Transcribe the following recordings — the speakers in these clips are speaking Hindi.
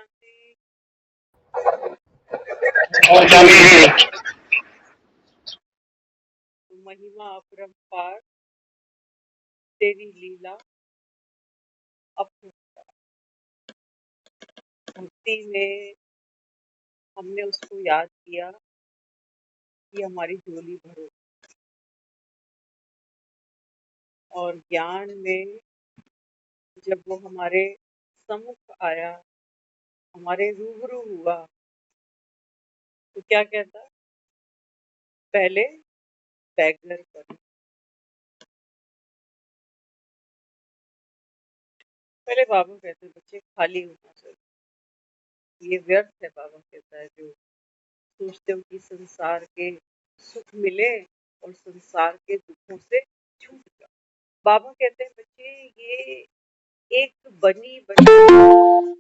शांति। महिमा अपरंपार तेरी लीला अपरंपार। भक्ति में हमने उसको याद किया कि हमारी झोली भरो, और ज्ञान में जब वो हमारे सम्मुख आया, हमारे रूबरू हुआ, तो क्या कहता? पहले बैगर बनो। पहले बाबा कहते बच्चे खाली होना चाहिए, ये व्यर्थ है। बाबा कहता है जो सोचते हो कि संसार के सुख मिले और संसार के दुखों से छूट जाओ। बाबा कहते हैं बच्चे ये एक बनी बनी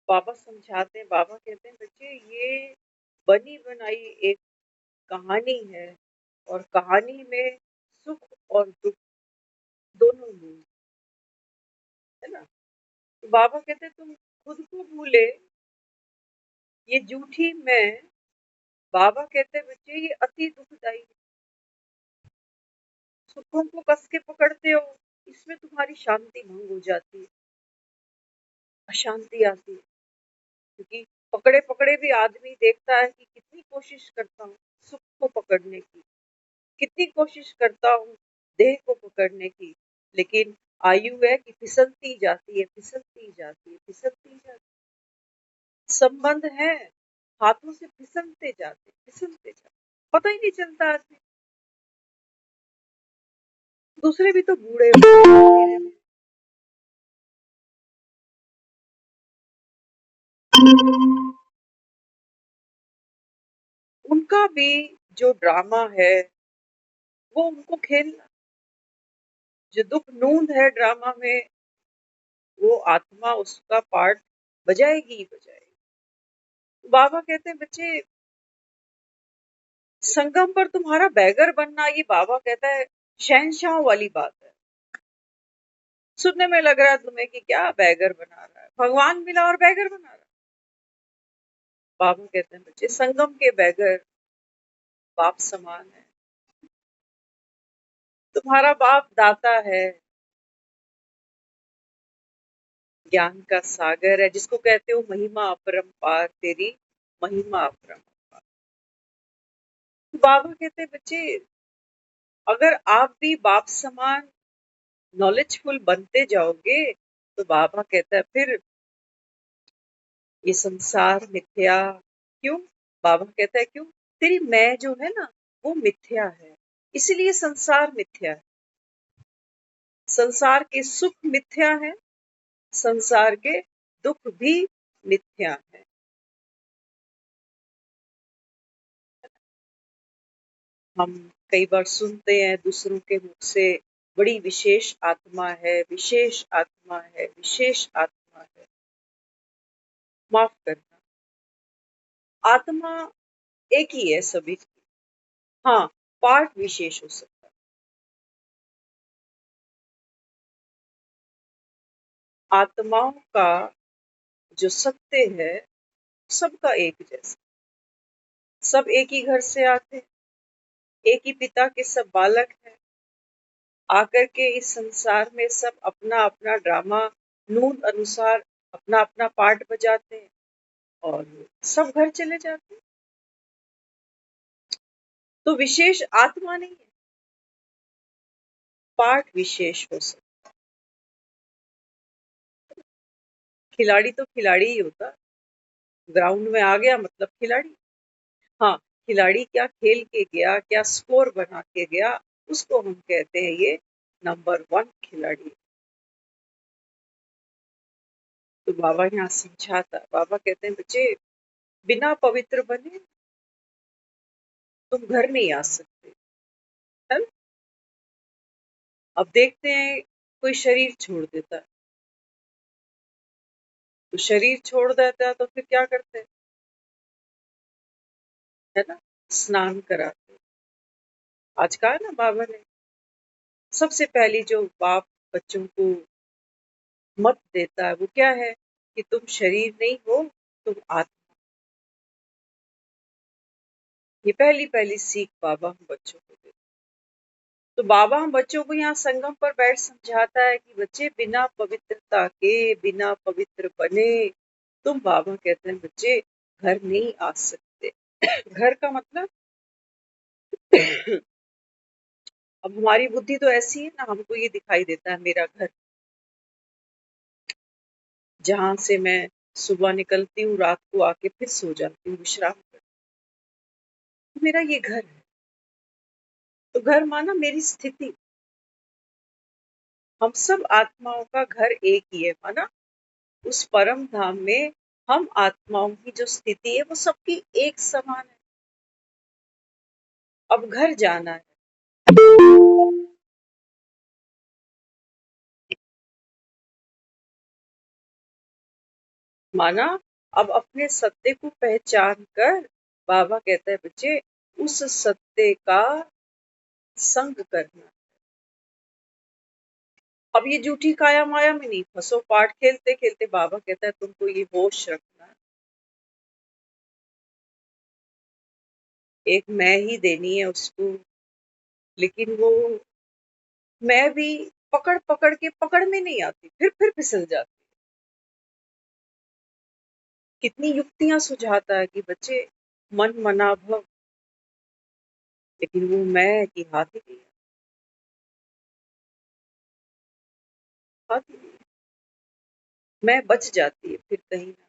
बाबा समझाते हैं। बाबा कहते हैं बच्चे ये बनी बनाई एक कहानी है, और कहानी में सुख और दुख दोनों मूल है ना। तो बाबा कहते हैं तुम खुद को भूले, ये झूठी मैं। बाबा कहते हैं बच्चे ये अति दुखदाई है। सुखों को कस के पकड़ते हो, इसमें तुम्हारी शांति भंग हो जाती है, अशांति आती है। क्योंकि पकड़े पकड़े भी आदमी देखता है कि कितनी कोशिश करता हूँ सुख को पकड़ने की, कितनी कोशिश करता हूँ देह को पकड़ने की, लेकिन आयु है कि फिसलती जाती है, फिसलती जाती है, फिसलती जाती है। संबंध है, हाथों से फिसलते जाते, फिसलते जाते, पता ही नहीं चलता आदमी। दूसरे भी तो बूढ़े होते हैं। उनका भी जो ड्रामा है वो उनको खेलना। जो दुख नूंद है ड्रामा में, वो आत्मा उसका पार्ट बजाएगी ही बजाएगी। बाबा कहते हैं बच्चे संगम पर तुम्हारा बैगर बनना, ये बाबा कहता है शहंशाह वाली बात है। सुनने में लग रहा है तुम्हें कि क्या बैगर बना रहा है, भगवान मिला और बैगर बना रहा है। बाबा कहते हैं बच्चे संगम के बैगर बाप समान है। तुम्हारा बाप दाता है, ज्ञान का सागर है, जिसको कहते हो महिमा अपरंपार तेरी महिमा अपरंपार। तो बाबा कहते हैं बच्चे अगर आप भी बाप समान नॉलेजफुल बनते जाओगे, तो बाबा कहता है फिर ये संसार मिथ्या क्यों? बाबा कहता है क्यों? तेरी मैं जो है ना वो मिथ्या है, इसलिए संसार मिथ्या है। संसार के सुख मिथ्या है, संसार के दुख भी मिथ्या है। हम कई बार सुनते हैं दूसरों के मुख से बड़ी विशेष आत्मा है, विशेष आत्मा है, विशेष आत्मा है। माफ करना, आत्मा एक ही है सभी की। हाँ, पार्ट विशेष हो सकता है। आत्माओं का जो सत्य है सबका एक जैसा, सब एक ही घर से आते हैं, एक ही पिता के सब बालक हैं। आकर के इस संसार में सब अपना अपना ड्रामा नूंद अनुसार अपना अपना पार्ट बजाते हैं और सब घर चले जाते हैं। तो विशेष आत्मा नहीं है, पार्ट विशेष हो सकता। खिलाड़ी तो खिलाड़ी ही होता, ग्राउंड में आ गया मतलब खिलाड़ी। हाँ, खिलाड़ी क्या खेल के गया, क्या स्कोर बना के गया, उसको हम कहते हैं ये नंबर 1 खिलाड़ी। तो बाबा यहाँ समझाता, बाबा कहते हैं बच्चे बिना पवित्र बने तुम घर नहीं आ सकते, है ना? अब देखते हैं कोई शरीर छोड़ देता है, तो शरीर छोड़ देता है तो फिर क्या करते हैं, है ना? स्नान कराते हैं, आज कहा ना बाबा ने, सबसे पहली जो बाप बच्चों को मत देता है वो क्या है कि तुम शरीर नहीं हो, तुम आत्मा। ये पहली पहली सीख बाबा हम बच्चों को देते। तो बाबा हम बच्चों को यहाँ संगम पर बैठ समझाता है कि बच्चे बिना पवित्रता के, बिना पवित्र बने तुम, बाबा कहते हैं बच्चे, घर नहीं आ सकते। घर का मतलब अब हमारी बुद्धि तो ऐसी है ना, हमको ये दिखाई देता है मेरा घर, जहां से मैं सुबह निकलती हूँ, रात को आके फिर सो जाती हूँ, विश्राम करती हूँ, मेरा ये घर है। तो घर माना मेरी स्थिति। हम सब आत्माओं का घर एक ही है माना, उस परम धाम में हम आत्माओं की जो स्थिति है वो सबकी एक समान है। अब घर जाना है, माना अब अपने सत्य को पहचान कर बाबा कहता है बच्चे, उस सत्य का संग करना। अब ये झूठी काया माया में नहीं फंसो। पाठ खेलते खेलते बाबा कहता है तुमको ये होश रखना है, एक मैं ही देनी है उसको। लेकिन वो मैं भी पकड़ पकड़ के, पकड़ में नहीं आती, फिर फिसल जाती। कितनी युक्तियां सुझाता है कि बच्चे मन मना भव, लेकिन वो मैं की हाथ ही नहीं है, हाथ ही नहीं है। मैं बच जाती है फिर कहीं ना।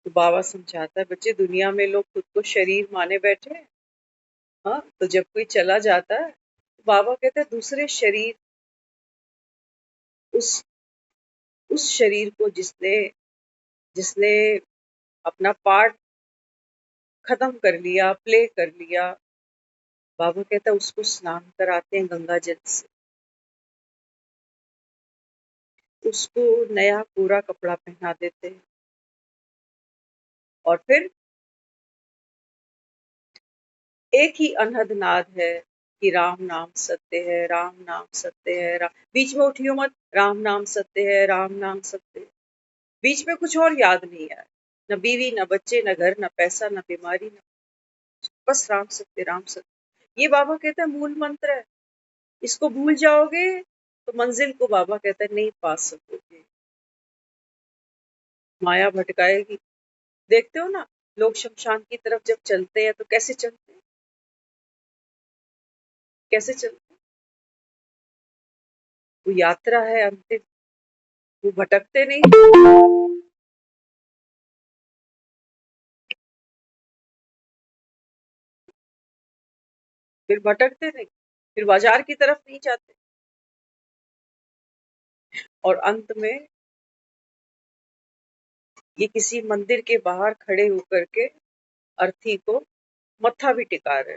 तो बाबा समझाता है बच्चे, दुनिया में लोग खुद को शरीर माने बैठे हैं। हाँ, तो जब कोई चला जाता है तो बाबा कहते हैं दूसरे शरीर, उस उस शरीर को जिसने जिसने अपना पार्ट खत्म कर लिया, प्ले कर लिया, बाबा कहता है उसको स्नान कराते हैं गंगा जल से, उसको नया पूरा कपड़ा पहना देते हैं, और फिर एक ही अनहद नाद है कि राम नाम सत्य है, राम नाम सत्य है। बीच में उठियो मत, राम नाम सत्य है, राम नाम सत्य है। बीच में कुछ और याद नहीं आया, न बीवी, न बच्चे, न घर, न पैसा, न बीमारी, न, बस राम सत्य, राम सत्य। ये बाबा कहता है मूल मंत्र है। इसको भूल जाओगे तो मंजिल को बाबा कहता है नहीं पा सकोगे, माया भटकाएगी। देखते हो ना, लोग शमशान की तरफ जब चलते हैं तो कैसे चलते हैं, कैसे चलते हैं? वो यात्रा है अंतिम, वो भटकते नहीं, फिर भटकते नहीं, फिर बाजार की तरफ नहीं जाते, और अंत में ये किसी मंदिर के बाहर खड़े होकर के अर्थी को मत्था भी टिका रहे।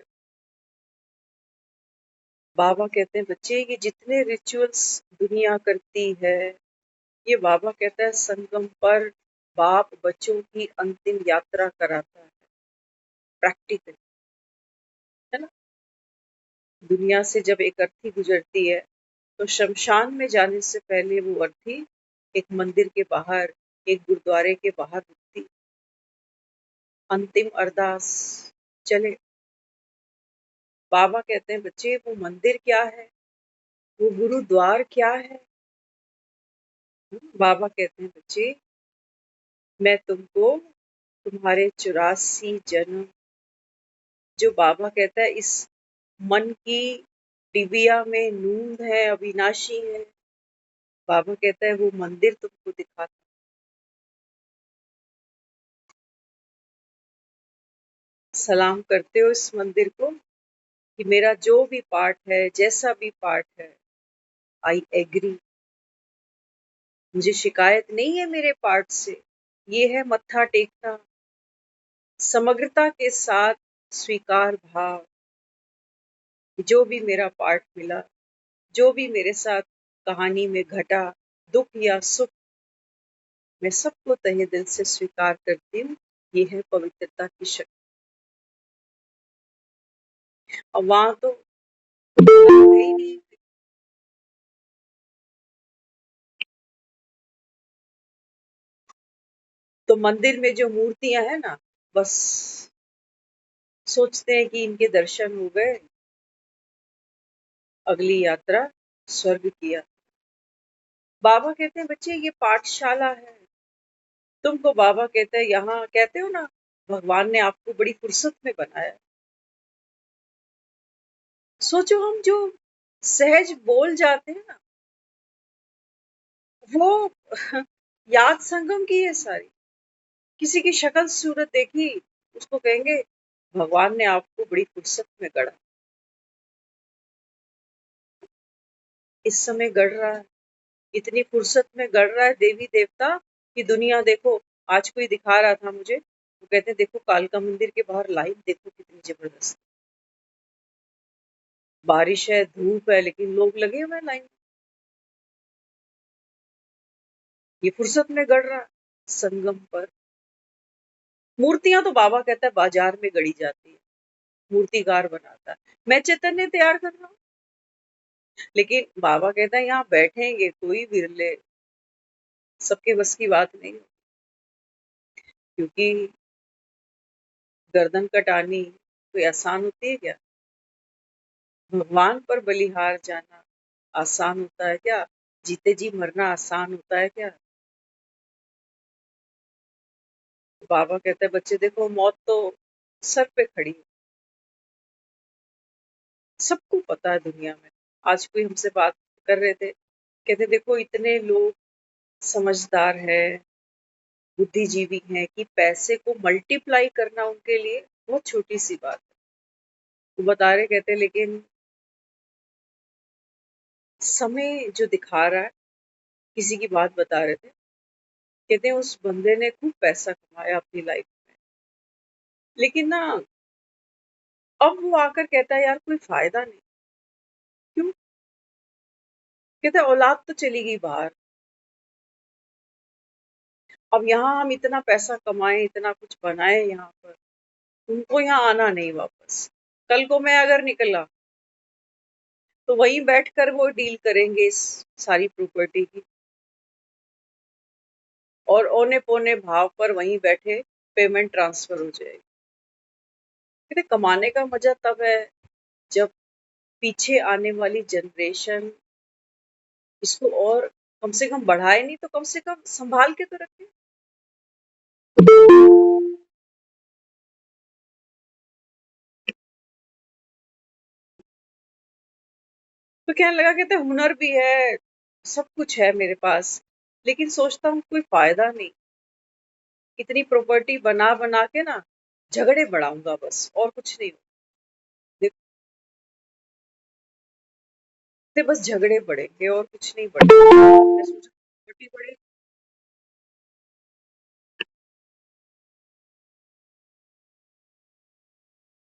बाबा कहते हैं बच्चे, ये जितने रिचुअल्स दुनिया करती है, ये बाबा कहता है संगम पर बाप बच्चों की अंतिम यात्रा कराता है, प्रैक्टिकल, है ना। दुनिया से जब एक अर्थी गुजरती है तो शमशान में जाने से पहले वो अर्थी एक मंदिर के बाहर, एक गुरुद्वारे के बाहर रुकती, अंतिम अरदास चले। बाबा कहते हैं बच्चे, वो मंदिर क्या है, वो गुरुद्वार क्या है। बाबा कहते हैं बच्चे, मैं तुमको तुम्हारे 84 जन्म, जो बाबा कहता है इस मन की डिबिया में नूंद है, अविनाशी है, बाबा कहता है वो मंदिर तुमको दिखाता। सलाम करते हो इस मंदिर को कि मेरा जो भी पार्ट है, जैसा भी पार्ट है, आई एग्री, मुझे शिकायत नहीं है मेरे पार्ट से। ये है मत्था टेकना, समग्रता के साथ स्वीकार भाव, जो भी मेरा पार्ट मिला, जो भी मेरे साथ कहानी में घटा, दुख या सुख, मैं सबको तहे दिल से स्वीकार करती हूँ। ये है पवित्रता की शक्ति। अब वहां तो है ही नहीं। तो मंदिर में जो मूर्तियां है ना, बस सोचते हैं कि इनके दर्शन हो गए, अगली यात्रा स्वर्ग की यात्रा। बाबा कहते हैं बच्चे ये पाठशाला है। तुमको बाबा कहते हैं, यहाँ कहते हो ना, भगवान ने आपको बड़ी फुर्सत में बनाया। सोचो हम जो सहज बोल जाते हैं ना, वो याद संगम की है सारी। किसी की शक्ल सूरत देखी, उसको कहेंगे भगवान ने आपको बड़ी फुर्सत में गढ़ा, इस समय गढ़ रहा है, इतनी फुर्सत में गढ़ रहा है देवी देवता की दुनिया देखो। आज कोई दिखा रहा था मुझे, वो कहते हैं देखो कालका मंदिर के बाहर लाइन देखो कितनी जबरदस्त, बारिश है धूप है लेकिन लोग लगे हुए हैं लाइन। ये फुर्सत में गढ़ रहा है संगम पर। मूर्तियां तो बाबा कहता है बाजार में गढ़ी जाती है, मूर्तिकार बनाता है। मैं चैतन्य तैयार कर रहा हूँ, लेकिन बाबा कहता है यहाँ बैठेंगे कोई विरले, सबके बस की बात नहीं, क्योंकि गर्दन कटानी कोई आसान होती है क्या? भगवान पर बलिहार जाना आसान होता है क्या? जीते जी मरना आसान होता है क्या? बाबा कहते हैं बच्चे देखो मौत तो सर पे खड़ी है, सबको पता है दुनिया में। आज कोई हमसे बात कर रहे थे, कहते देखो इतने लोग समझदार हैं, बुद्धिजीवी हैं कि पैसे को मल्टीप्लाई करना उनके लिए बहुत छोटी सी बात है। वो बता रहे, कहते लेकिन समय जो दिखा रहा है, किसी की बात बता रहे थे, कहते हैं उस बंदे ने खूब पैसा कमाया अपनी लाइफ में, लेकिन ना अब वो आकर कहता है यार कोई फायदा नहीं। क्यों? कहता है औलाद तो चली गई बाहर, अब यहाँ हम इतना पैसा कमाए इतना कुछ बनाए यहाँ पर, उनको यहाँ आना नहीं वापस। कल को मैं अगर निकला तो वहीं बैठकर वो डील करेंगे इस सारी प्रॉपर्टी की, और औने पौने भाव पर वहीं बैठे पेमेंट ट्रांसफर हो जाएगी। कहते कमाने का मजा तब है जब पीछे आने वाली जनरेशन इसको और कम से कम बढ़ाए नहीं तो कम से कम संभाल के तो रखे। तो कहने लगा, कहते हुनर भी है, सब कुछ है मेरे पास, लेकिन सोचता हूँ कोई फायदा नहीं, इतनी प्रॉपर्टी बना बना के ना झगड़े बढ़ाऊंगा बस, और कुछ नहीं। देखते बस झगड़े बढ़ेंगे और कुछ नहीं बढ़ेगा। मैं सोचा प्रॉपर्टी बढ़े,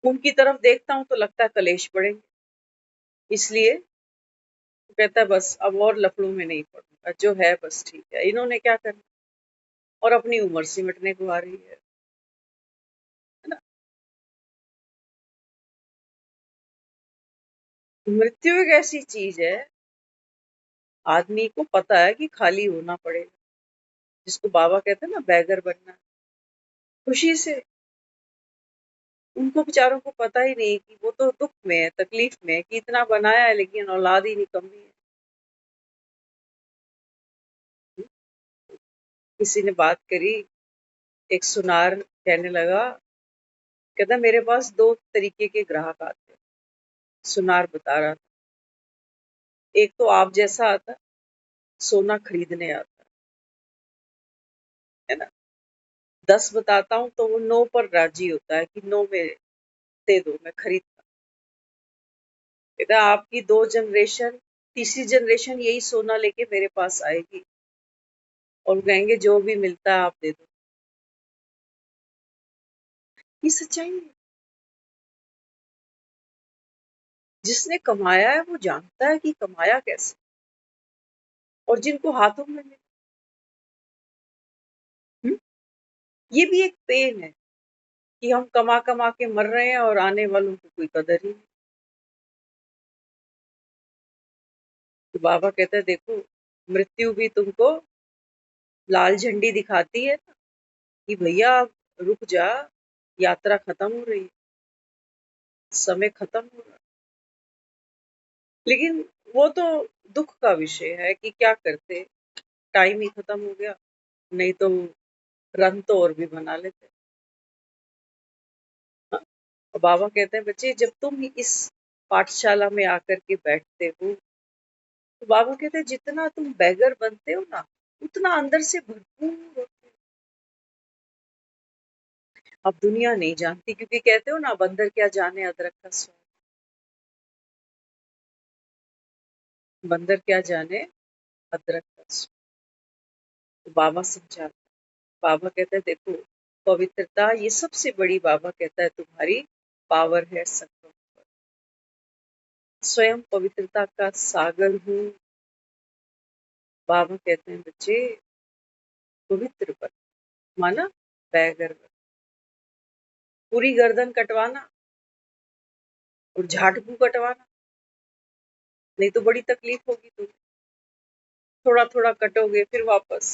उनकी तरफ देखता हूँ तो लगता है कलेश बढ़ेंगे, इसलिए वो कहता है बस अब और लफड़ों में नहीं पड़ूंगा, जो है बस ठीक है, इन्होंने क्या करना, और अपनी उम्र सिमटने को आ रही है ना। मृत्यु एक ऐसी चीज है, आदमी को पता है कि खाली होना पड़ेगा, जिसको बाबा कहते हैं ना बैगर बनना, खुशी से। उनको बेचारों को पता ही नहीं कि वो तो दुख में है, तकलीफ में है कि इतना बनाया है लेकिन औलाद ही नहीं, कमी है। किसी ने बात करी, एक सुनार कहने लगा, कहता मेरे पास दो तरीके के ग्राहक आते हैं। सुनार बता रहा था, एक तो आप जैसा आता, सोना खरीदने आता है ना, 10 बताता हूँ तो वो 9 पर राजी होता है कि 9 में दे दो, मैं खरीदता। कहता आपकी 2 जनरेशन, तीसरी जनरेशन यही सोना लेके मेरे पास आएगी और वो कहेंगे जो भी मिलता है आप दे दो। ये सच्चाई है। जिसने कमाया है वो जानता है कि कमाया कैसे, और जिनको हाथों में मिला, हम्म, ये भी एक पेन है कि हम कमा कमा के मर रहे हैं और आने वालों को कोई कदर ही नहीं। तो बाबा कहता है देखो, मृत्यु भी तुमको लाल झंडी दिखाती है ना, कि भैया अब रुक जा, यात्रा खत्म हो रही है, समय खत्म हो रहा है। लेकिन वो तो दुख का विषय है कि क्या करते, टाइम ही खत्म हो गया, नहीं तो रन तो और भी बना लेते। हाँ, और बाबा कहते हैं बच्चे, जब तुम इस पाठशाला में आकर के बैठते हो, तो बाबा कहते हैं जितना तुम बैगर बनते हो ना, उतना अंदर से भरपूर होते हो। अब दुनिया नहीं जानती, क्योंकि कहते हो ना, बंदर क्या जाने अदरक का स्वाद। बंदर क्या जाने अदरक का स्वाद। तो बाबा समझाते, बाबा कहता है देखो, पवित्रता ये सबसे बड़ी, बाबा कहता है तुम्हारी पावर है संगम पर। स्वयं पवित्रता का सागर हूँ। बाबा कहते हैं बच्चे, पवित्र पर माना बैगर बन। पूरी गर्दन कटवाना और झाटू कटवाना, नहीं तो बड़ी तकलीफ होगी तुम्हें। थोड़ा थोड़ा कटोगे फिर वापस।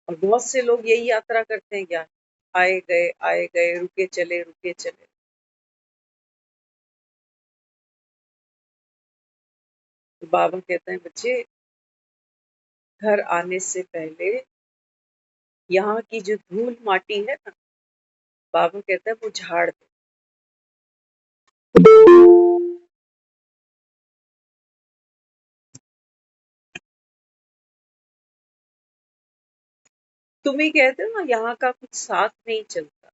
और बहुत से लोग यही यात्रा करते हैं क्या, आए गए, रुके चले, रुके चले। तो बाबा कहते हैं बच्चे, घर आने से पहले यहाँ की जो धूल माटी है ना, बाबा कहता है वो झाड़ दो। तुम ही कहते हो ना, यहाँ का कुछ साथ नहीं चलता,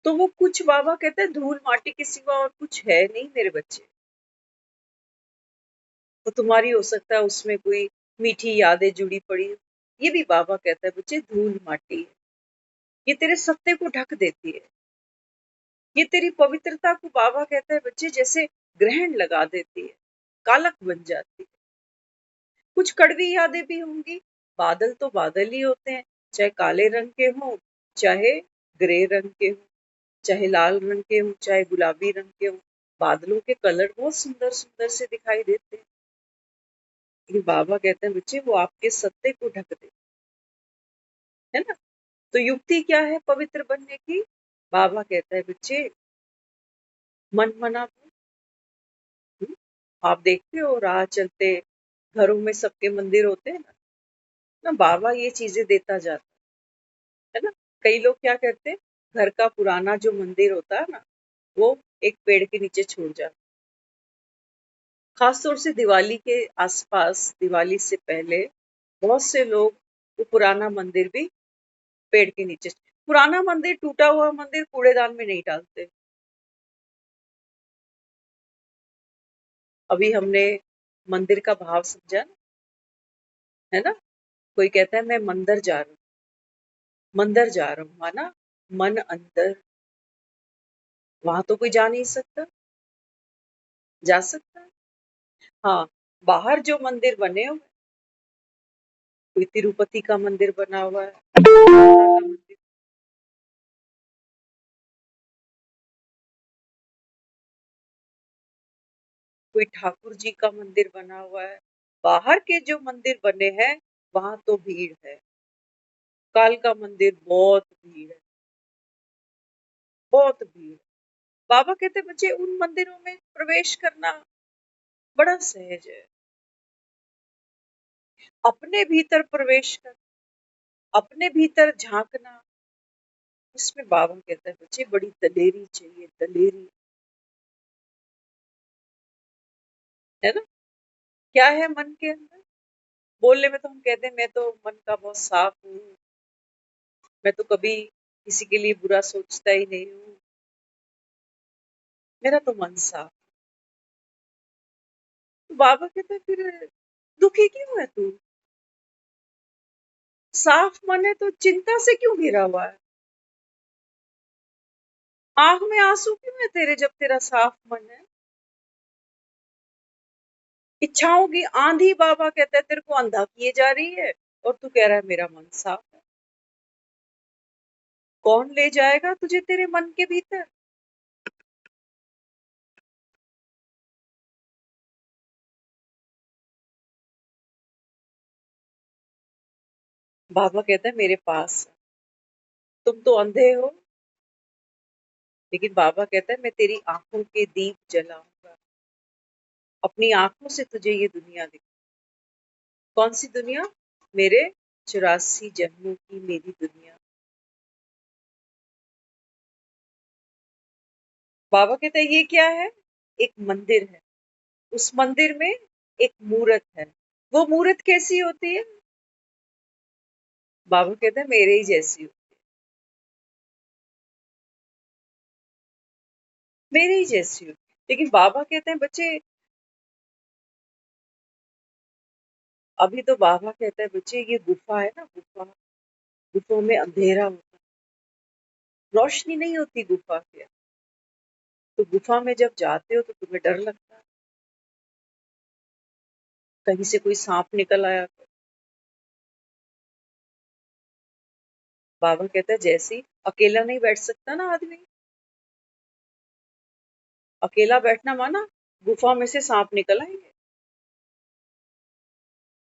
तो वो कुछ बाबा कहते हैं धूल माटी के सिवा और कुछ है नहीं मेरे बच्चे। तो तुम्हारी हो सकता है उसमें कोई मीठी यादें जुड़ी पड़ी हो, ये भी बाबा कहता है बच्चे धूल माटी है। ये तेरे सत्य को ढक देती है, ये तेरी पवित्रता को बाबा कहता है बच्चे जैसे ग्रहण लगा देती है, कालक बन जाती है। कुछ कड़वी यादें भी होंगी, बादल तो बादल ही होते हैं, चाहे काले रंग के हों, चाहे ग्रे रंग के हों, चाहे लाल रंग के हों, चाहे गुलाबी रंग के हों। बादलों के कलर बहुत सुंदर सुंदर से दिखाई देते हैं, लेकिन बाबा कहते हैं बच्चे वो आपके सत्य को ढक देते है ना। तो युक्ति क्या है पवित्र बनने की, बाबा कहता है बच्चे, मन मना। आप देखते हो राह चलते, घरों में सबके मंदिर होते हैं ना, ना बाबा ये चीजें देता जाता है ना। कई लोग क्या करते हैं, घर का पुराना जो मंदिर होता है ना, वो एक पेड़ के नीचे छोड़ जाते। खास तौर से दिवाली के आसपास, दिवाली से पहले बहुत से लोग वो पुराना मंदिर भी पेड़ के नीचे, पुराना मंदिर, टूटा हुआ मंदिर कूड़ेदान में नहीं डालते। अभी हमने मंदिर का भाव समझा ना, है ना। कोई कहता है मैं मंदिर जा रहा हूँ, मंदिर जा रहा हूँ माना मन अंदर, वहां तो कोई जा नहीं सकता, जा सकता है। हाँ, बाहर जो मंदिर बने हुए, कोई तिरुपति का मंदिर बना हुआ है, माता का मंदिर, कोई ठाकुर जी का मंदिर बना हुआ है। बाहर के जो मंदिर बने हैं, वहां तो भीड़ है। काल का मंदिर बहुत भीड़ है, बहुत भीड़। बाबा कहते बच्चे उन मंदिरों में प्रवेश करना बड़ा सहज है। अपने भीतर प्रवेश कर, अपने भीतर झांकना, इसमें बाबा कहता है बच्चे बड़ी दलेरी चाहिए, दलेरी, है ना। क्या है मन के अंदर, बोलने में तो हम कहते हैं मैं तो मन का बहुत साफ हूँ, मैं तो कभी किसी के लिए बुरा सोचता ही नहीं हूँ, मेरा तो मन साफ। तो बाबा कहते हैं फिर दुखी क्यों है तू, साफ मन है तो चिंता से क्यों घिरा हुआ है, आंख में आंसू क्यों है तेरे जब तेरा साफ मन है। इच्छाओं की आंधी, बाबा कहता है तेरे को अंधा किए जा रही है, और तू कह रहा है मेरा मन साफ है। कौन ले जाएगा तुझे तेरे मन के भीतर। बाबा कहता है मेरे पास तुम तो अंधे हो, लेकिन बाबा कहता है मैं तेरी आंखों के दीप जलाऊंगा, अपनी आंखों से तुझे ये दुनिया दिखा। कौन सी दुनिया? मेरे 84 जन्मों की मेरी दुनिया। बाबा कहते हैं ये क्या है? एक मंदिर है, उस मंदिर में एक मूर्त है। वो मूर्त कैसी होती है? बाबा कहते हैं मेरे ही जैसी हो, मेरे ही जैसी हो। लेकिन बाबा कहते हैं बच्चे, अभी तो बाबा कहता है बच्चे ये गुफा है ना, गुफा, गुफा में अंधेरा होता है, रोशनी नहीं होती गुफा के। तो गुफा में जब जाते हो तो तुम्हें डर लगता है, कहीं से कोई सांप निकल आया तो। बाबा कहता है जैसे ही अकेला नहीं बैठ सकता ना आदमी, अकेला बैठना माना गुफा में से सांप निकल आएंगे।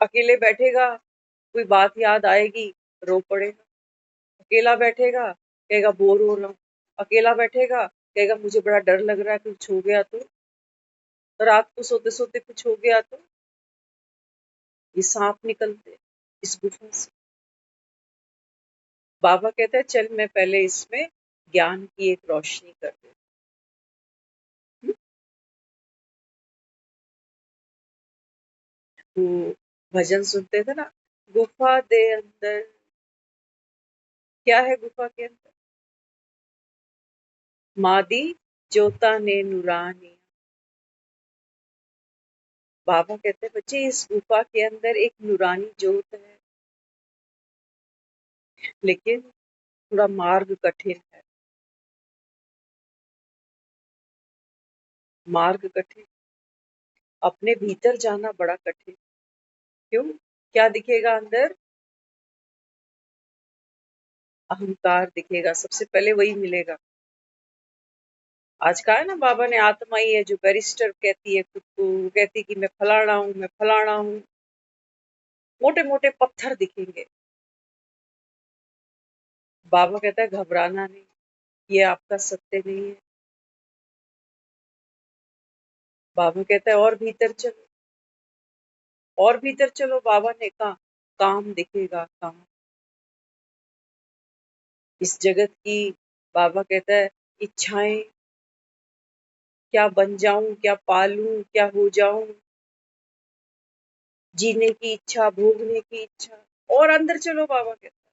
अकेले बैठेगा, कोई बात याद आएगी, रो पड़ेगा। अकेला बैठेगा, कहेगा बोर हो रहा हूँ। अकेला बैठेगा, कहेगा मुझे बड़ा डर लग रहा है, कुछ हो गया तो, रात को सोते सोते कुछ हो गया तो। ये सांप निकलते इस गुफा से। बाबा कहते हैं चल मैं पहले इसमें ज्ञान की एक रोशनी कर देता हूँ। वो भजन सुनते थे ना, गुफा दे अंदर, क्या है गुफा के अंदर? मादी जोता ने नूरानी। बाबा कहते हैं बच्चे इस गुफा के अंदर एक नूरानी जोत है, लेकिन थोड़ा मार्ग कठिन है। मार्ग कठिन, अपने भीतर जाना बड़ा कठिन। क्यों? क्या दिखेगा अंदर? अहंकार दिखेगा, सबसे पहले वही मिलेगा। आज कहा है ना बाबा ने, आत्मा ही है जो बैरिस्टर कहती है खुद को, वो कहती है कि मैं फलाना हूँ, मैं फलाना हूँ। मोटे मोटे पत्थर दिखेंगे। बाबा कहता है घबराना नहीं, ये आपका सत्य नहीं है। बाबा कहता है और भीतर चलो, और भीतर चलो। बाबा ने कहा काम दिखेगा, काम। इस जगत की, बाबा कहता है इच्छाएं, क्या बन जाऊं, क्या पालूं, क्या हो जाऊं, जीने की इच्छा, भोगने की इच्छा। और अंदर चलो, बाबा कहता है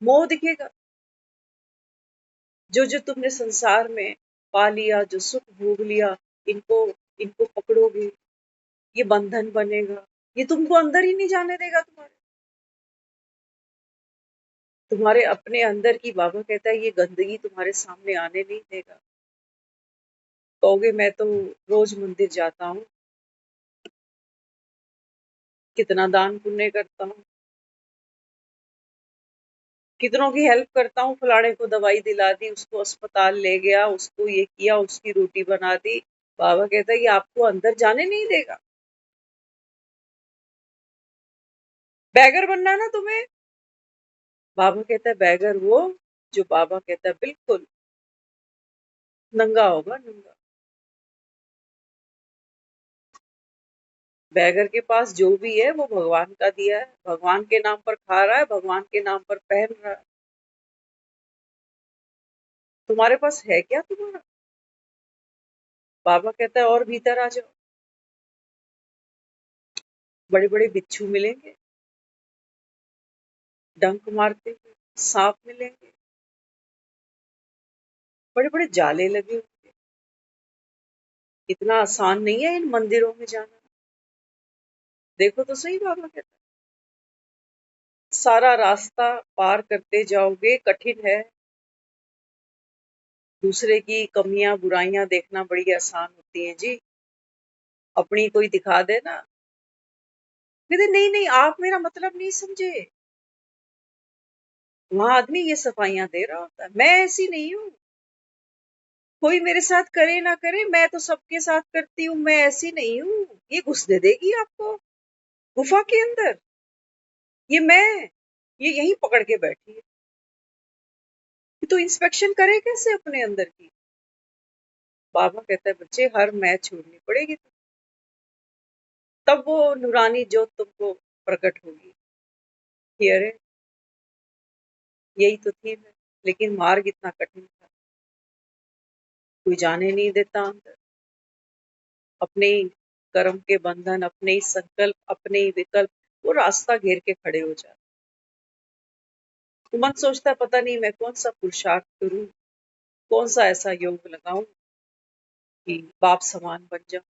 मोह दिखेगा। जो जो तुमने संसार में पा लिया, जो सुख भोग लिया, इनको इनको पकड़ोगे, ये बंधन बनेगा। ये तुमको अंदर ही नहीं जाने देगा, तुम्हारे अपने अंदर की। बाबा कहता है ये गंदगी तुम्हारे सामने आने नहीं देगा। कहोगे मैं तो रोज मंदिर जाता हूँ, कितना दान पुण्य करता हूँ, कितनों की हेल्प करता हूँ, फलाने को दवाई दिला दी, उसको अस्पताल ले गया, उसको ये किया, उसकी रोटी बना दी। बाबा कहता है ये आपको अंदर जाने नहीं देगा। बैगर बनना है ना तुम्हें? बाबा कहता है बैगर वो जो, बाबा कहता है बिल्कुल नंगा होगा, नंगा। बैगर के पास जो भी है वो भगवान का दिया है, भगवान के नाम पर खा रहा है, भगवान के नाम पर पहन रहा है। तुम्हारे पास है क्या तुम्हारा? बाबा कहता है और भीतर आ जाओ, बड़े बड़े बिच्छू मिलेंगे, डंक मारते हुए सांप मिलेंगे, बड़े बड़े जाले लगे होंगे। इतना आसान नहीं है इन मंदिरों में जाना। देखो तो सही, बाबा कहता है सारा रास्ता पार करते जाओगे, कठिन है। दूसरे की कमियां बुराइयां देखना बड़ी आसान होती हैं जी। अपनी कोई दिखा दे ना, कहते नहीं नहीं आप मेरा मतलब नहीं समझे। वहां आदमी ये सफाइयां दे रहा होता है, मैं ऐसी नहीं हूँ। कोई मेरे साथ करे ना करे, मैं तो सबके साथ करती हूँ, मैं ऐसी नहीं हूँ। ये घुसने देगी आपको गुफा के अंदर? ये मैं ये यहीं पकड़ के बैठी है, तो इंस्पेक्शन करे कैसे अपने अंदर की। बाबा कहता है बच्चे हर मैच छोड़नी पड़ेगी, तब वो नूरानी जोत तुमको प्रकट होगी कि अरे यही तो थी मैं। लेकिन मार्ग इतना कठिन था, कोई जाने नहीं देता अंदर। अपने ही कर्म के बंधन, अपने ही संकल्प, अपने ही विकल्प, वो रास्ता घेर के खड़े हो जाते। तो मन सोचता है पता नहीं मैं कौन सा पुरुषार्थ करूं, कौन सा ऐसा योग लगाऊं कि बाप समान बन जाऊं।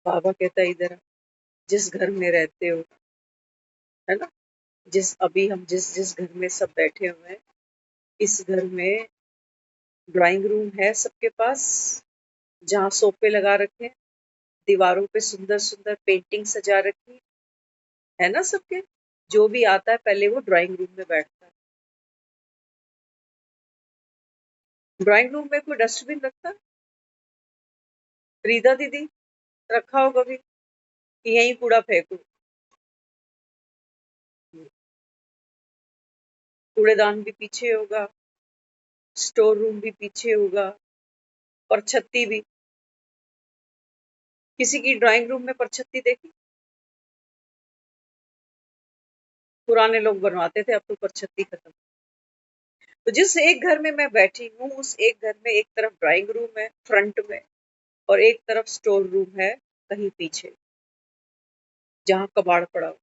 बाबा कहता है इधर जिस घर में रहते हो, है ना, जिस अभी हम जिस जिस घर में सब बैठे हुए हैं, इस घर में ड्राइंग रूम है सबके पास, जहाँ सोफे लगा रखे हैं, दीवारों पे सुंदर सुंदर पेंटिंग सजा रखी है ना सबके। जो भी आता है पहले वो ड्राइंग रूम में बैठता है। ड्राइंग रूम में कोई डस्टबिन रखता है? रीता दीदी रखा होगा भी कि यहीं कूड़ा फेंको। कूड़ेदान भी पीछे होगा, स्टोर रूम भी पीछे होगा, और छत्ती भी। किसी की ड्राइंग रूम में परछत्ती देखी? पुराने लोग बनवाते थे, अब तो परछत्ती खत्म। तो जिस एक घर में मैं बैठी हूँ, उस एक घर में एक तरफ ड्राइंग रूम है फ्रंट में, और एक तरफ स्टोर रूम है कहीं पीछे, जहाँ कबाड़ पड़ा हो।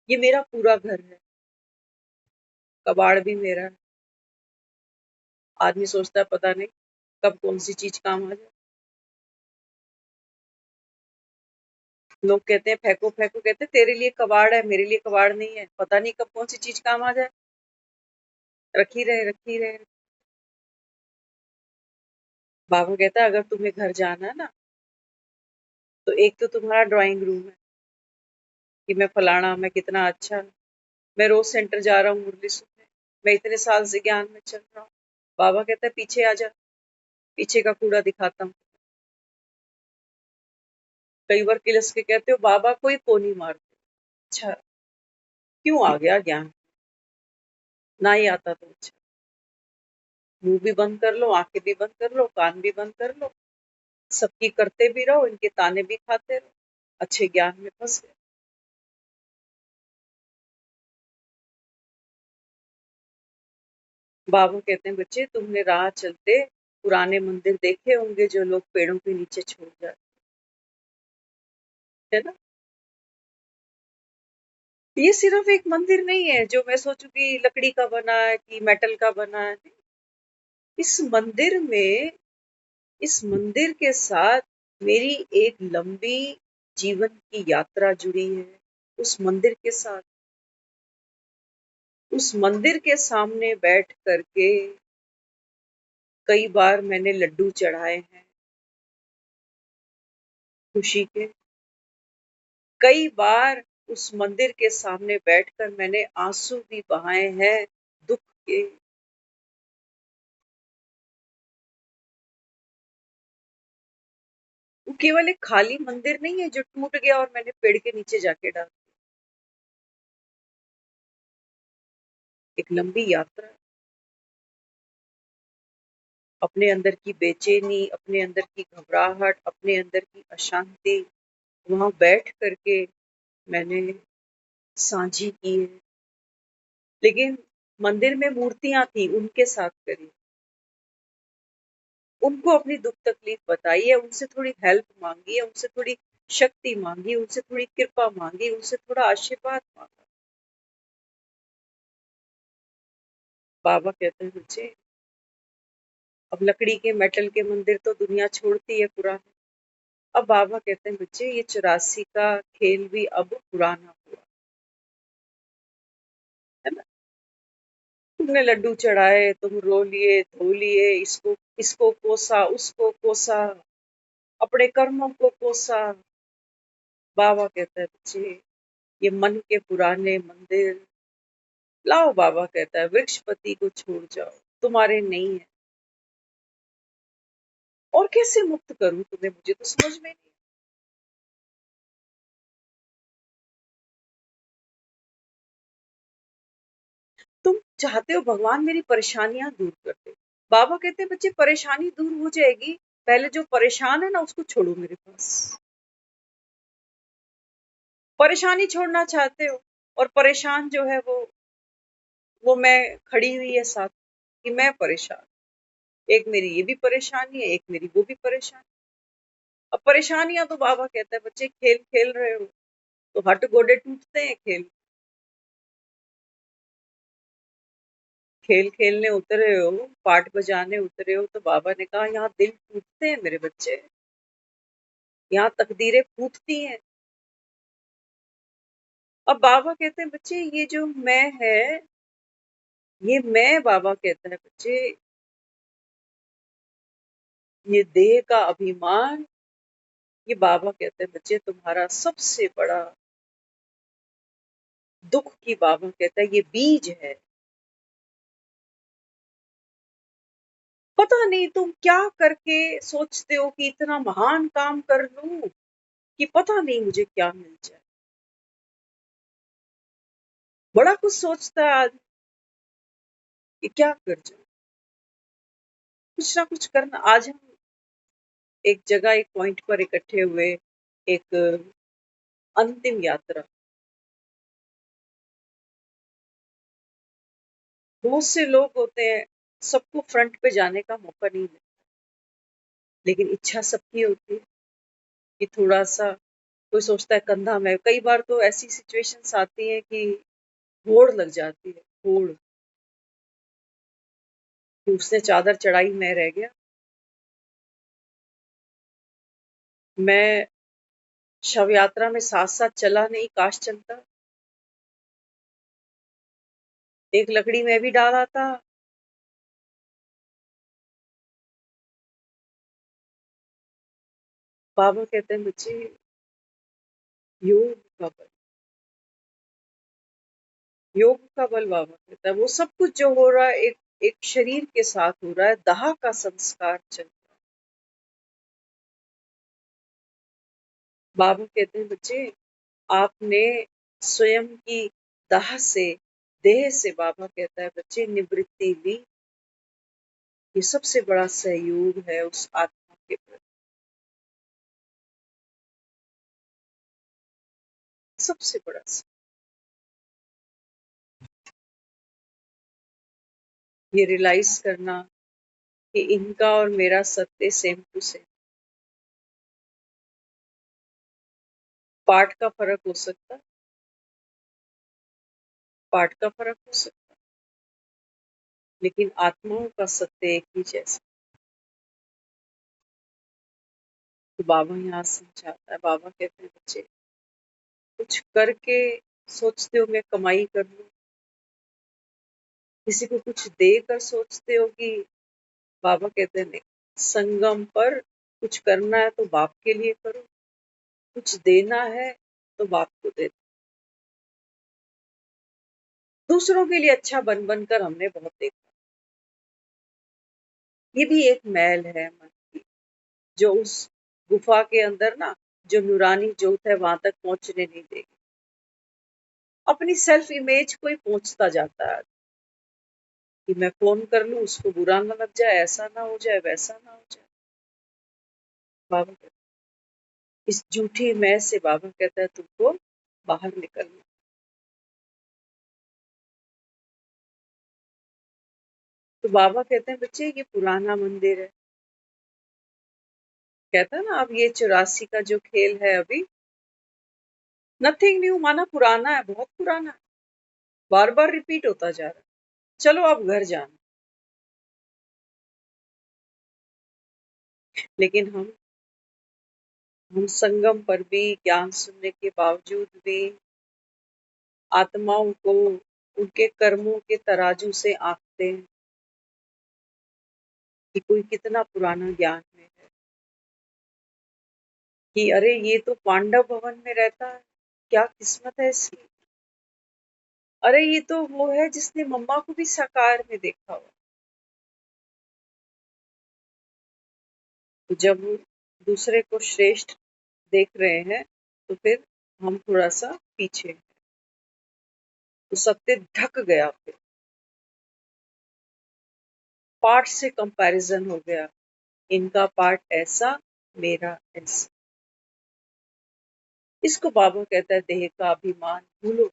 ये मेरा पूरा घर है, कबाड़ भी मेरा है। आदमी सोचता है पता नहीं कब कौन सी चीज काम आ जाए। लोग कहते हैं फेंको फेंको, कहते हैं तेरे लिए कबाड़ है, मेरे लिए कबाड़ नहीं है, पता नहीं कब कौन सी चीज काम आ जाए। रखी रहे रखी रहे। बाबा कहता है अगर तुम्हें घर जाना है ना, तो एक तो तुम्हारा ड्राइंग रूम है कि मैं फलाना, मैं कितना अच्छा, मैं रोज सेंटर जा रहा हूँ मुरली सुनने, मैं इतने साल से ज्ञान में चल रहा हूँ। बाबा कहता है पीछे आ जा, पीछे का कूड़ा दिखाता हूँ। कई बार किलस के कहते हो बाबा कोई पोनी मारते। अच्छा, क्यों आ गया ज्ञान? ना ही आता तो अच्छा। मुंह भी बंद कर लो, आंखें भी बंद कर लो, कान भी बंद कर लो, सबकी करते भी रहो, इनके ताने भी खाते रहो, अच्छे ज्ञान में फंस गए। बाबा कहते हैं बच्चे तुमने राह चलते पुराने मंदिर देखे होंगे जो लोग पेड़ों के नीचे छोड़ जाते, है ना। ये सिर्फ एक मंदिर नहीं है जो मैं सोचूं कि लकड़ी का बना है कि मेटल का बना है। इस मंदिर में, इस मंदिर के साथ मेरी एक लंबी जीवन की यात्रा जुड़ी है। उस मंदिर के साथ, उस मंदिर के सामने बैठ करके कई बार मैंने लड्डू चढ़ाए हैं खुशी के। कई बार उस मंदिर के सामने बैठकर मैंने आंसू भी बहाए हैं दुख के। वो केवल एक खाली मंदिर नहीं है जो टूट गया और मैंने पेड़ के नीचे जाके डाल। एक लंबी यात्रा, अपने अंदर की बेचैनी, अपने अंदर की घबराहट, अपने अंदर की अशांति वहां बैठ करके मैंने साझी की है। लेकिन मंदिर में मूर्तियां थी, उनके साथ करी, उनको अपनी दुख तकलीफ बताई है, उनसे थोड़ी हेल्प मांगी है, उनसे थोड़ी शक्ति मांगी, उनसे थोड़ी कृपा मांगी, उनसे थोड़ा आशीर्वाद मांगा। बाबा कहते हैं बच्चे अब लकड़ी के मेटल के मंदिर तो दुनिया छोड़ती है पुराने। अब बाबा कहते हैं बच्चे ये 84 का खेल भी अब पुराना हुआ, है ना। तुमने लड्डू चढ़ाए, तुम रो लिए, धो लिए, इसको कोसा, उसको कोसा, अपने कर्मों को कोसा। बाबा कहता है बच्चे ये मन के पुराने मंदिर लाओ, बाबा कहता है वृक्षपति को छोड़ जाओ, तुम्हारे नहीं है। और कैसे मुक्त करूं तुम्हें, मुझे तो समझ में नहीं। चाहते हो भगवान मेरी परेशानियां दूर कर दे। बाबा कहते हैं बच्चे परेशानी दूर हो जाएगी, पहले जो परेशान है ना उसको छोड़ो मेरे पास। परेशानी छोड़ना चाहते हो और परेशान जो है वो मैं खड़ी हुई है साथ कि मैं परेशान, एक मेरी ये भी परेशानी है, एक मेरी वो भी परेशानी। अब परेशानियां तो बाबा कहता है बच्चे खेल खेल रहे हो तो हट गोडे टूटते हैं। खेल खेल खेलने उतरे हो, पाठ बजाने उतरे हो तो बाबा ने कहा यहाँ दिल टूटते हैं मेरे बच्चे, यहाँ तकदीरें फूटती हैं। अब बाबा कहते हैं बच्चे ये जो मैं है, ये मैं, बाबा कहता है बच्चे ये देह का अभिमान, ये बाबा कहते हैं बच्चे तुम्हारा सबसे बड़ा दुख की, बाबा कहता है ये बीज है। पता नहीं तुम क्या करके सोचते हो कि इतना महान काम कर लूं कि पता नहीं मुझे क्या मिल जाए। बड़ा कुछ सोचता है आदमी कि क्या कर जाऊं, कुछ ना कुछ करना। आज हम एक जगह एक पॉइंट पर इकट्ठे हुए, एक अंतिम यात्रा। बहुत से लोग होते हैं, सबको फ्रंट पे जाने का मौका नहीं मिलता, लेकिन इच्छा सबकी होती है कि थोड़ा सा, कोई सोचता है कंधा में। कई बार तो ऐसी सिचुएशंस आती हैं कि होड़ लग जाती है, होड़ कि उसने चादर चढ़ाई, मैं रह गया। मैं शव यात्रा में साथ साथ चला नहीं, काश चलता। एक लकड़ी में भी डाला था। बाबा कहते हैं बच्चे योग का बल, योग का बल, बाबा कहता है वो सब कुछ जो हो रहा है एक शरीर के साथ हो रहा है, दाह का संस्कार चल रहा है। बाबा कहते हैं बच्चे आपने स्वयं की दाह से, देह से, बाबा कहता है बच्चे निवृत्ति ली। ये सबसे बड़ा सहयोग है उस आत्मा के प्रति, सबसे बड़ा ये रियलाइज करना कि इनका और मेरा सत्य सेम टू सेम। पाठ का फर्क हो सकता, पाठ का फर्क हो सकता, लेकिन आत्माओं का सत्य एक ही जैसा। तो बाबा यहाँ समझाता है, बाबा कहते हैं बच्चे कुछ करके सोचते हो मैं कमाई कर लूं, किसी को कुछ देकर सोचते हो कि, बाबा कहते हैं नहीं, संगम पर कुछ करना है तो बाप के लिए करो, कुछ देना है तो बाप को दे दो। दूसरों के लिए अच्छा बन बनकर हमने बहुत देखा, ये भी एक मैल है मन की, जो उस गुफा के अंदर ना, जो नूरानी ज्योत है वहां तक पहुंचने नहीं देगी। अपनी सेल्फ इमेज को ही पहुंचता जाता है कि मैं फोन कर लूं उसको बुरा ना लग जाए, ऐसा ना हो जाए, वैसा ना हो जाए। बाबा कहते इस झूठी मैं से, बाबा कहता है तुमको बाहर निकलना। तो बाबा कहते हैं बच्चे ये पुराना मंदिर है, कहता है ना अब ये 84 का जो खेल है अभी, नथिंग न्यू, माना पुराना है, बहुत पुराना है, बार बार रिपीट होता जा रहा है, चलो अब घर जाना। लेकिन हम संगम पर भी ज्ञान सुनने के बावजूद भी आत्माओं को उनके कर्मों के तराजू से आंकते हैं कि कोई कितना पुराना ज्ञान में है, कि अरे ये तो पांडव भवन में रहता है, क्या किस्मत है इसकी। अरे ये तो वो है जिसने मम्मा को भी साकार में देखा हुआ। तो जब दूसरे को श्रेष्ठ देख रहे हैं तो फिर हम थोड़ा सा पीछे हैं, तो सत्य ढक गया फिर। पार्ट से कंपैरिजन हो गया, इनका पार्ट ऐसा, मेरा ऐसा। इसको बाबा कहता है देह का अभिमान भूलो,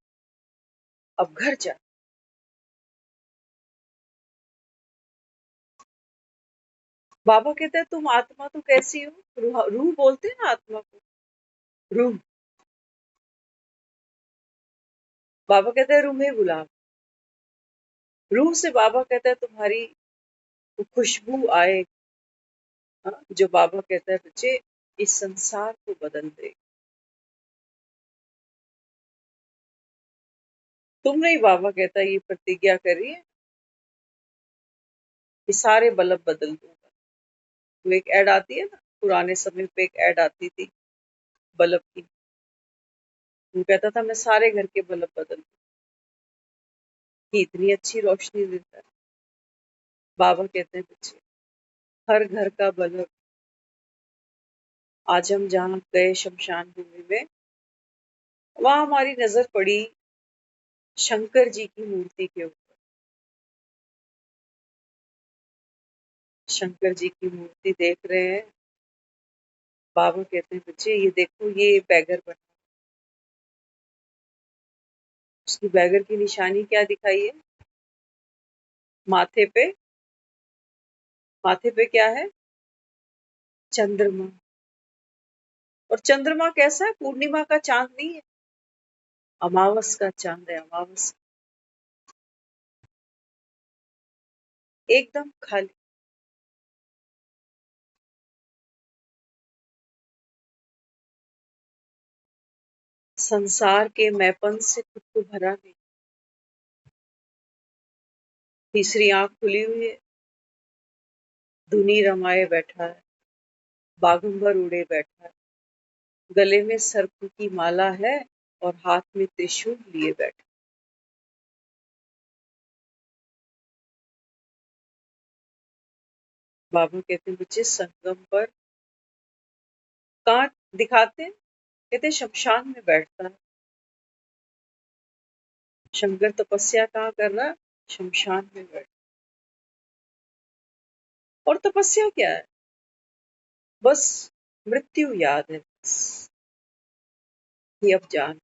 अब घर जा। बाबा कहता है तुम आत्मा तो कैसी हो, रूह रूह बोलते हैं ना आत्मा को, रूह। बाबा कहता है रूहे गुलाब। रूह से बाबा कहता है तुम्हारी वो खुशबू आए, हाँ, जो बाबा कहता है बच्चे इस संसार को बदल दे। तुम नहीं, बाबा कहता है ये प्रतिज्ञा करिए कि सारे बल्ब बदल दूंगा। वो एक ऐड आती है ना, पुराने समय पे एक ऐड आती थी बल्ब की। वो कहता था मैं सारे घर के बल्ब बदल दूं, कि इतनी अच्छी रोशनी देता है। बाबा कहते हैं बच्चे हर घर का बल्ब, आज हम जहाँ गए शमशान भूमि में, वहां हमारी नजर पड़ी शंकर जी की मूर्ति के ऊपर। शंकर जी की मूर्ति देख रहे हैं। बाबा कहते हैं बच्चे ये देखो ये बैगर बना, उसकी बैगर की निशानी क्या दिखाई है, माथे पे। माथे पे क्या है, चंद्रमा। और चंद्रमा कैसा है, पूर्णिमा का चांद नहीं है, अमावस का चांद है, अमावस। एकदम खाली। संसार के मैपन से खुद को भरा नहीं। तीसरी आंख खुली हुई है, धुनी रमाए बैठा है, बागंबर उड़े बैठा है, गले में सर्प की माला है और हाथ में त्रिशूल लिए बैठा। बाबा कहते हैं बच्चे संगम पर कहाँ दिखाते हैं, कहते हैं शमशान में बैठता है। शंकर तपस्या कहाँ कर रहा है, शमशान में बैठ। और तपस्या क्या है, बस मृत्यु याद है, बस ये अब जान।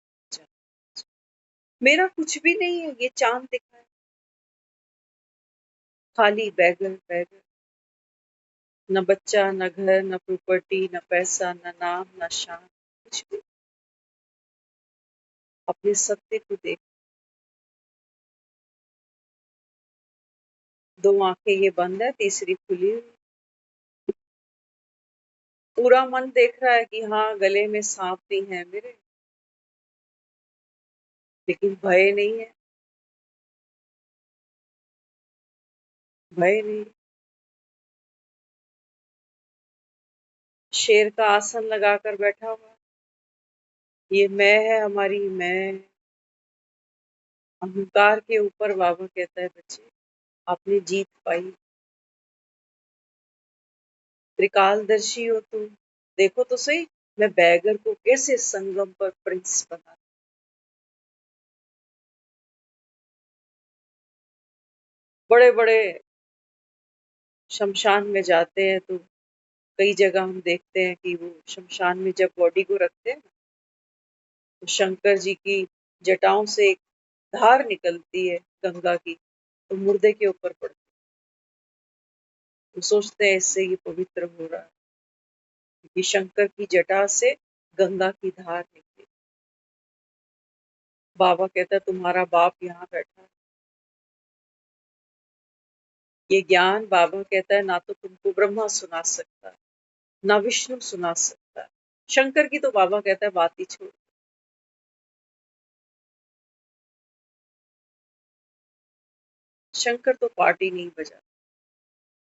मेरा कुछ भी नहीं है, ये चांद दिखा है, खाली बैगर बैगर। न बच्चा, न घर, न प्रॉपर्टी, न पैसा, न नाम, न शान, कुछ भी। अपने सत्य को देख। दो आंखें ये बंद है, तीसरी खुली हुई। पूरा मन देख रहा है कि हाँ गले में सांप भी है मेरे, लेकिन भय नहीं है, भय नहीं। शेर का आसन लगाकर बैठा हुआ, ये मैं है, हमारी मैं। अहंकार के ऊपर बाबा कहता है बच्चे आपने जीत पाई, त्रिकालदर्शी हो तुम। देखो तो सही, मैं बैगर को कैसे संगम पर प्रिंस बना। बड़े बड़े शमशान में जाते हैं तो कई जगह हम देखते हैं कि वो शमशान में जब बॉडी को रखते हैं तो शंकर जी की जटाओं से एक धार निकलती है गंगा की, तो मुर्दे के ऊपर पड़ती है। तो सोचते हैं इससे ये पवित्र हो रहा है, क्योंकि शंकर की जटा से गंगा की धार निकली। बाबा कहता है तुम्हारा बाप यहाँ बैठा है। ये ज्ञान बाबा कहता है ना तो तुमको ब्रह्मा सुना सकता है, ना विष्णु सुना सकता है। शंकर की तो बाबा कहता है बात ही छोड़। शंकर तो पार्टी नहीं बजा,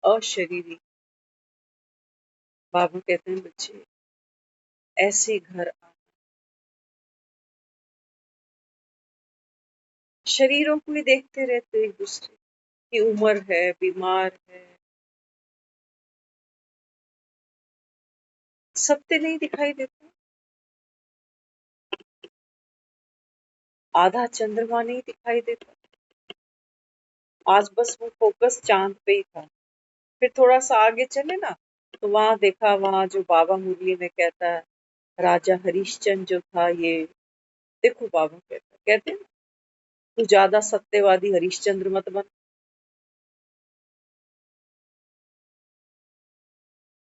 अशरीरी। बाबा कहते हैं बच्चे ऐसे घर आ, शरीरों को ही देखते रहते एक दूसरे की, उम्र है, बीमार है, सत्य नहीं दिखाई देता। आधा चंद्रमा नहीं दिखाई देता। आज बस वो फोकस चांद पे ही था, फिर थोड़ा सा आगे चले ना, तो वहां देखा, वहां जो बाबा मुरली में कहता है, राजा हरिश्चंद्र जो था ये, देखो बाबा कहते हैं ना, तू ज्यादा सत्यवादी हरिश्चंद्र मत बन,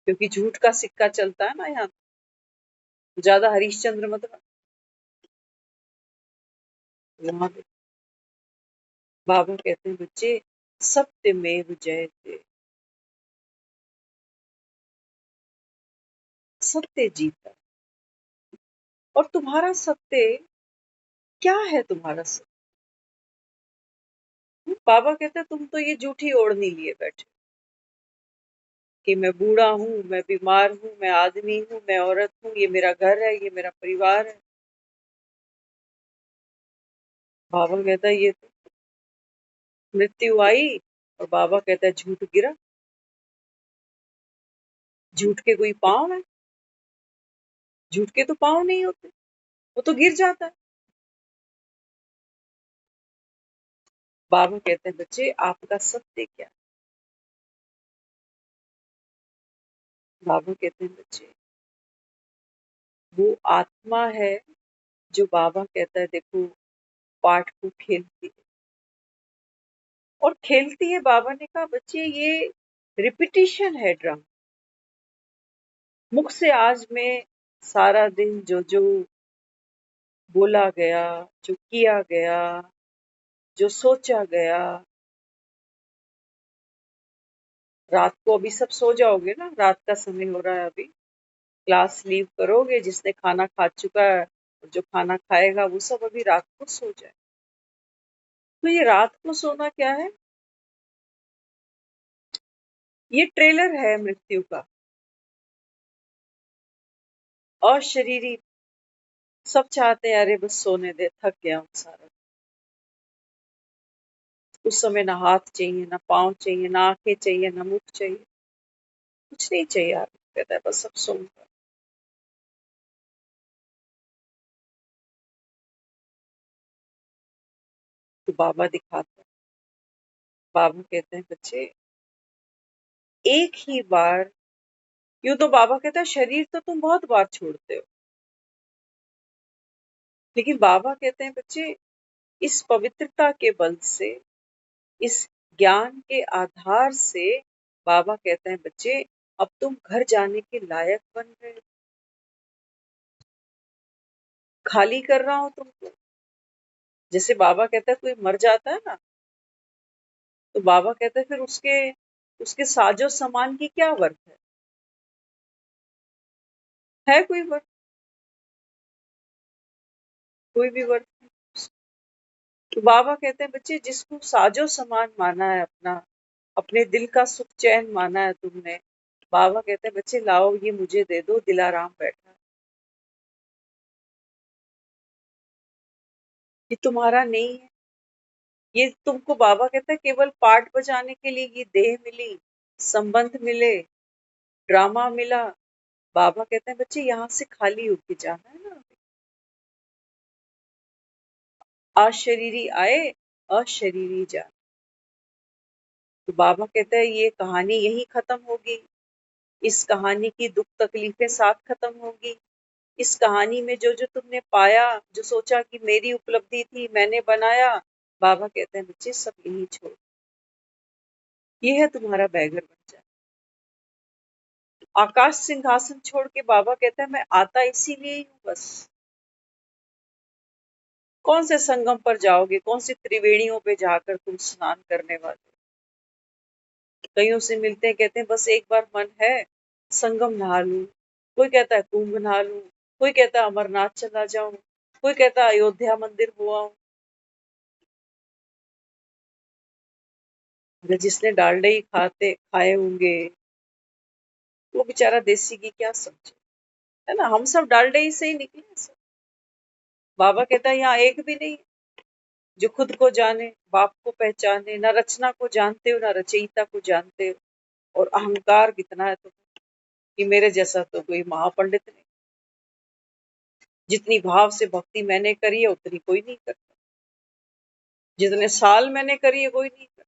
क्योंकि झूठ का सिक्का चलता है ना यहाँ, ज्यादा हरिश्चंद्र मत बन। वहां पे बाबा कहते हैं, बच्चे सत्यमेव जयते, सत्य जीता। और तुम्हारा सत्य क्या है? तुम्हारा सत्य, बाबा कहते हैं, तुम तो ये झूठी ओढ़नी लिए बैठे कि मैं बूढ़ा हूँ, मैं बीमार हूँ, मैं आदमी हूँ, मैं औरत हूँ, ये मेरा घर है, ये मेरा परिवार है। बाबा कहता है ये तो मृत्यु आई, और बाबा कहता है झूठ गिरा। झूठ के कोई पाँव है? झूठ के तो पाँव नहीं होते, वो तो गिर जाता है। बाबा कहते हैं, बच्चे आपका सत्य क्या है? बाबा कहते हैं, बच्चे वो आत्मा है जो बाबा कहता है, देखो पाठ को खेलती है, और खेलती है। बाबा ने कहा, बच्चे ये रिपीटिशन है ड्रामा। मुख से आज में सारा दिन जो जो बोला गया, जो किया गया, जो सोचा गया, रात को अभी सब सो जाओगे ना, रात का समय हो रहा है अभी, क्लास लीव करोगे, जिसने खाना खा चुका है और जो खाना खाएगा वो सब अभी रात को सो जाए। तो ये रात को सोना क्या है? ये ट्रेलर है मृत्यु का। अशरीरी सब चाहते हैं, अरे बस सोने दे, थक गया हूँ सारा। उस समय ना हाथ चाहिए, ना पाँव चाहिए, ना आंखें चाहिए, ना मुख चाहिए, कुछ नहीं चाहिए। आप कहता है बस सब सो गया। तो बाबा दिखाते हैं, बाबा कहते हैं, बच्चे एक ही बार, यूं तो बाबा कहता है शरीर तो तुम बहुत बार छोड़ते हो, लेकिन बाबा कहते हैं, बच्चे इस पवित्रता के बल से, इस ज्ञान के आधार से, बाबा कहते हैं, बच्चे अब तुम घर जाने के लायक बन गए। खाली कर रहा हूं तुमको। जैसे बाबा कहता है कोई मर जाता है ना, तो बाबा कहता है फिर उसके उसके साजो सामान की क्या वर्थ है कोई वर्थ? कोई भी वर्थ नहीं। तो बाबा कहते हैं, बच्चे जिसको साजो सामान माना है अपना, अपने दिल का सुख चैन माना है तुमने, बाबा कहते हैं, बच्चे लाओ ये मुझे दे दो, दिलाराम बैठा है। ये तुम्हारा नहीं है। ये तुमको बाबा कहता है केवल पार्ट बजाने के लिए ये देह मिली, संबंध मिले, ड्रामा मिला। बाबा कहते हैं, बच्चे यहाँ से खाली होके जाना है ना। अशरीरी आए, अशरीरी जाए। तो बाबा कहता है ये कहानी यही खत्म होगी। इस कहानी की दुख तकलीफें साथ खत्म होगी। इस कहानी में जो जो तुमने पाया, जो सोचा कि मेरी उपलब्धि थी, मैंने बनाया, बाबा कहते हैं, बच्चे सब यही छोड़, ये है तुम्हारा बैगर बन जाए। आकाश सिंहासन छोड़ के बाबा कहता है, मैं आता इसीलिए ही हूँ बस। कौन से संगम पर जाओगे, कौन सी त्रिवेणियों पे जाकर तुम स्नान करने वाले? कईयों से मिलते हैं, कहते हैं बस एक बार मन है संगम नहा लूं। कोई कहता है कुंभ नहा लूं, कोई कहता है अमरनाथ चला जाऊं, कोई कहता है अयोध्या मंदिर हो आऊं। अगर जिसने डालडा ही खाए होंगे, वो बेचारा देसी घी क्या समझे, है ना। हम सब डालडा ही से ही निकले हैं सब। बाबा कहता है यहाँ एक भी नहीं जो खुद को जाने, बाप को पहचाने, ना रचना को जानते हो, ना रचयिता को जानते हो, और अहंकार कितना है तुम्हें कि मेरे जैसा तो कोई महापंडित नहीं। जितनी भाव से भक्ति मैंने करी है उतनी कोई नहीं करता, जितने साल मैंने करी है कोई नहीं करता।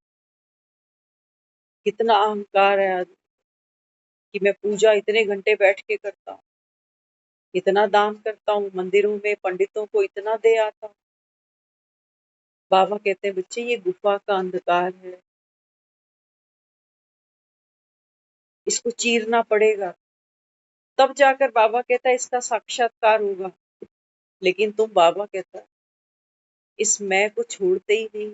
कितना अहंकार है आदमी कि मैं पूजा इतने घंटे बैठ के करता हूँ, इतना दान करता हूँ, मंदिरों में पंडितों को इतना दे आता हूँ। बाबा कहते हैं बच्चे ये गुफा का अंधकार है, इसको चीरना पड़ेगा, तब जाकर बाबा कहता है इसका साक्षात्कार होगा। लेकिन तुम, बाबा कहता है, इस मैं को छोड़ते ही नहीं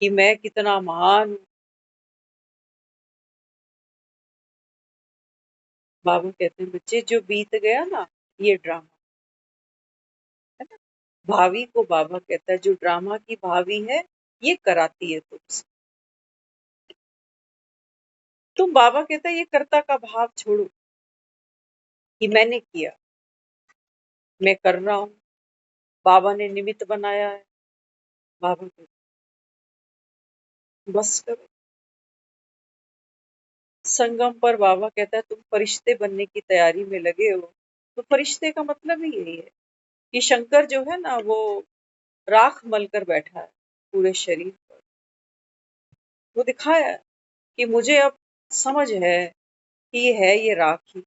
कि मैं कितना महान हूँ। बाबा कहते हैं बच्चे जो बीत गया ना, ये ड्रामा है ना। भावी को बाबा कहता है जो ड्रामा की भावी है, ये कराती है तुमसे। तुम, बाबा कहता है, ये कर्ता का भाव छोड़ो कि मैंने किया, मैं कर रहा हूँ, बाबा ने निमित्त बनाया है। बाबा कहता है बस करो। संगम पर बाबा कहता है तुम फरिश्ते बनने की तैयारी में लगे हो। तो फरिश्ते का मतलब ही यही है कि शंकर जो है ना, वो राख मलकर बैठा है पूरे शरीर पर। वो दिखाया है कि मुझे अब समझ है कि ये है, ये राख ही,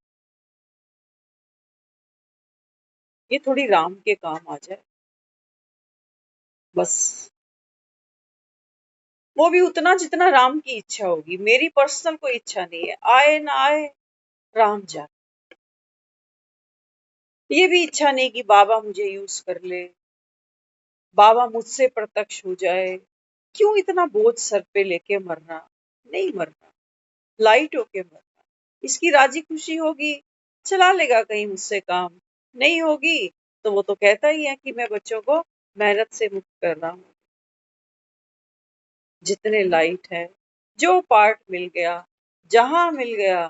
ये थोड़ी राम के काम आ जाए बस। वो भी उतना जितना राम की इच्छा होगी, मेरी पर्सनल कोई इच्छा नहीं है, आए ना आए राम जाने। ये भी इच्छा नहीं कि बाबा मुझे यूज कर ले, बाबा मुझसे प्रत्यक्ष हो जाए। क्यों इतना बोझ सर पे लेके मरना? नहीं मरना, लाइट होके मरना। इसकी राजी खुशी होगी, चला लेगा कहीं मुझसे काम, नहीं होगी तो वो तो कहता ही है कि मैं बच्चों को मेहनत से मुक्त कर रहा हूँ। जितने लाइट है, जो पार्ट मिल गया, जहां मिल गया,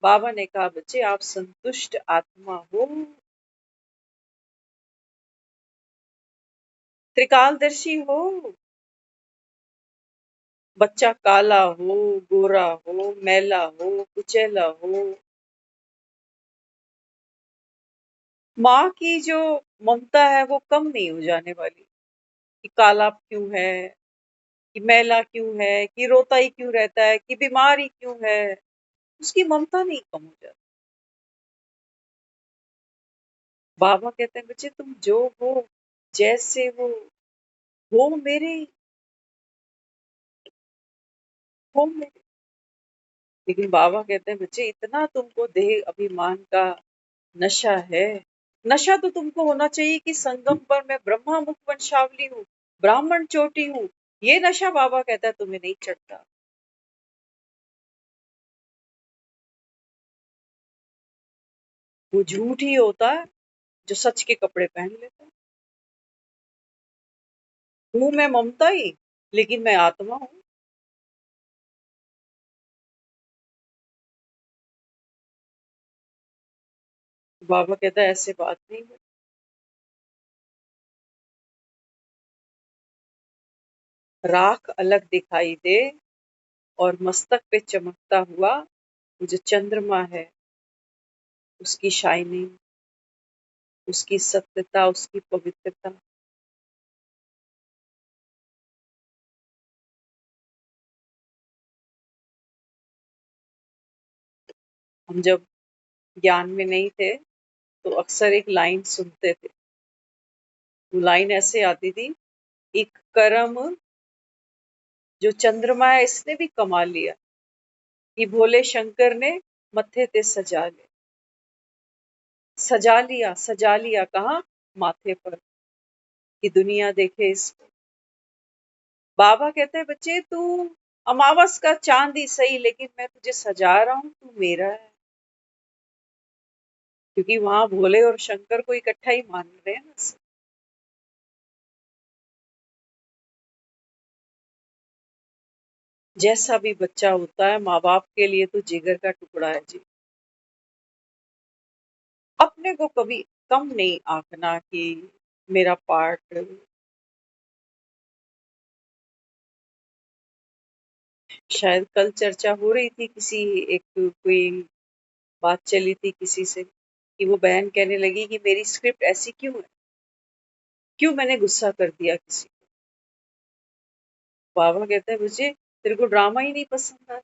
बाबा ने कहा बच्चे आप संतुष्ट आत्मा हो, त्रिकालदर्शी हो। बच्चा काला हो, गोरा हो, मैला हो, कुचैला हो, माँ की जो ममता है वो कम नहीं हो जाने वाली कि काला क्यों है, कि मैला क्यों है, कि रोता ही क्यों रहता है, कि बीमार ही क्यों है। उसकी ममता नहीं कम हो जाती। बाबा कहते हैं बच्चे तुम जो हो, जैसे हो मेरे, हो मेरे। लेकिन बाबा कहते हैं बच्चे इतना तुमको देह अभिमान का नशा है। नशा तो तुमको होना चाहिए कि संगम पर मैं ब्रह्मा मुख वंशावली हूँ, ब्राह्मण चोटी हूँ। ये नशा बाबा कहता है तुम्हें नहीं चढ़ता। वो झूठ ही होता है जो सच के कपड़े पहन लेता है। हूं मैं ममता ही, लेकिन मैं आत्मा हूँ। बाबा कहता है ऐसे बात नहीं है। राख अलग दिखाई दे और मस्तक पे चमकता हुआ वो जो चंद्रमा है, उसकी शाइनिंग, उसकी सत्यता, उसकी पवित्रता। हम जब ज्ञान में नहीं थे तो अक्सर एक लाइन सुनते थे। वो लाइन ऐसे आती थी, एक कर्म जो चंद्रमा है इसने भी कमाल लिया कि भोले शंकर ने मत्थे ते सजा ले, सजा लिया कहाँ? माथे पर, कि दुनिया देखे इसको। बाबा कहते हैं बच्चे तू अमावस का चांद ही सही, लेकिन मैं तुझे सजा रहा हूँ, तू मेरा है। क्योंकि वहां भोले और शंकर को इकट्ठा ही मान रहे हैं ना। जैसा भी बच्चा होता है माँ बाप के लिए तो जिगर का टुकड़ा है जी। अपने को कभी कम नहीं आंकना कि मेरा पार्ट। शायद कल चर्चा हो रही थी, किसी एक कोई बात चली थी किसी से कि वो बहन कहने लगी कि मेरी स्क्रिप्ट ऐसी क्यों है, क्यों मैंने गुस्सा कर दिया किसी को। बाबा कहते हैं मुझे तेरे को ड्रामा ही नहीं पसंद आ,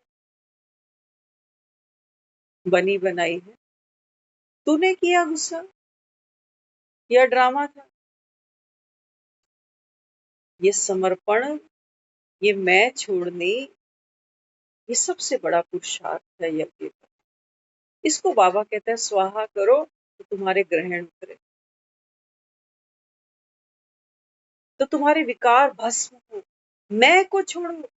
बनी बनाई है। तूने किया गुस्सा या ड्रामा था? ये समर्पण, ये मैं छोड़ने, ये सबसे बड़ा पुरुषार्थ है यज्ञ का। इसको बाबा कहते हैं स्वाहा करो तो तुम्हारे ग्रहण उतरे, तो तुम्हारे विकार भस्म हो। मैं को छोड़ो,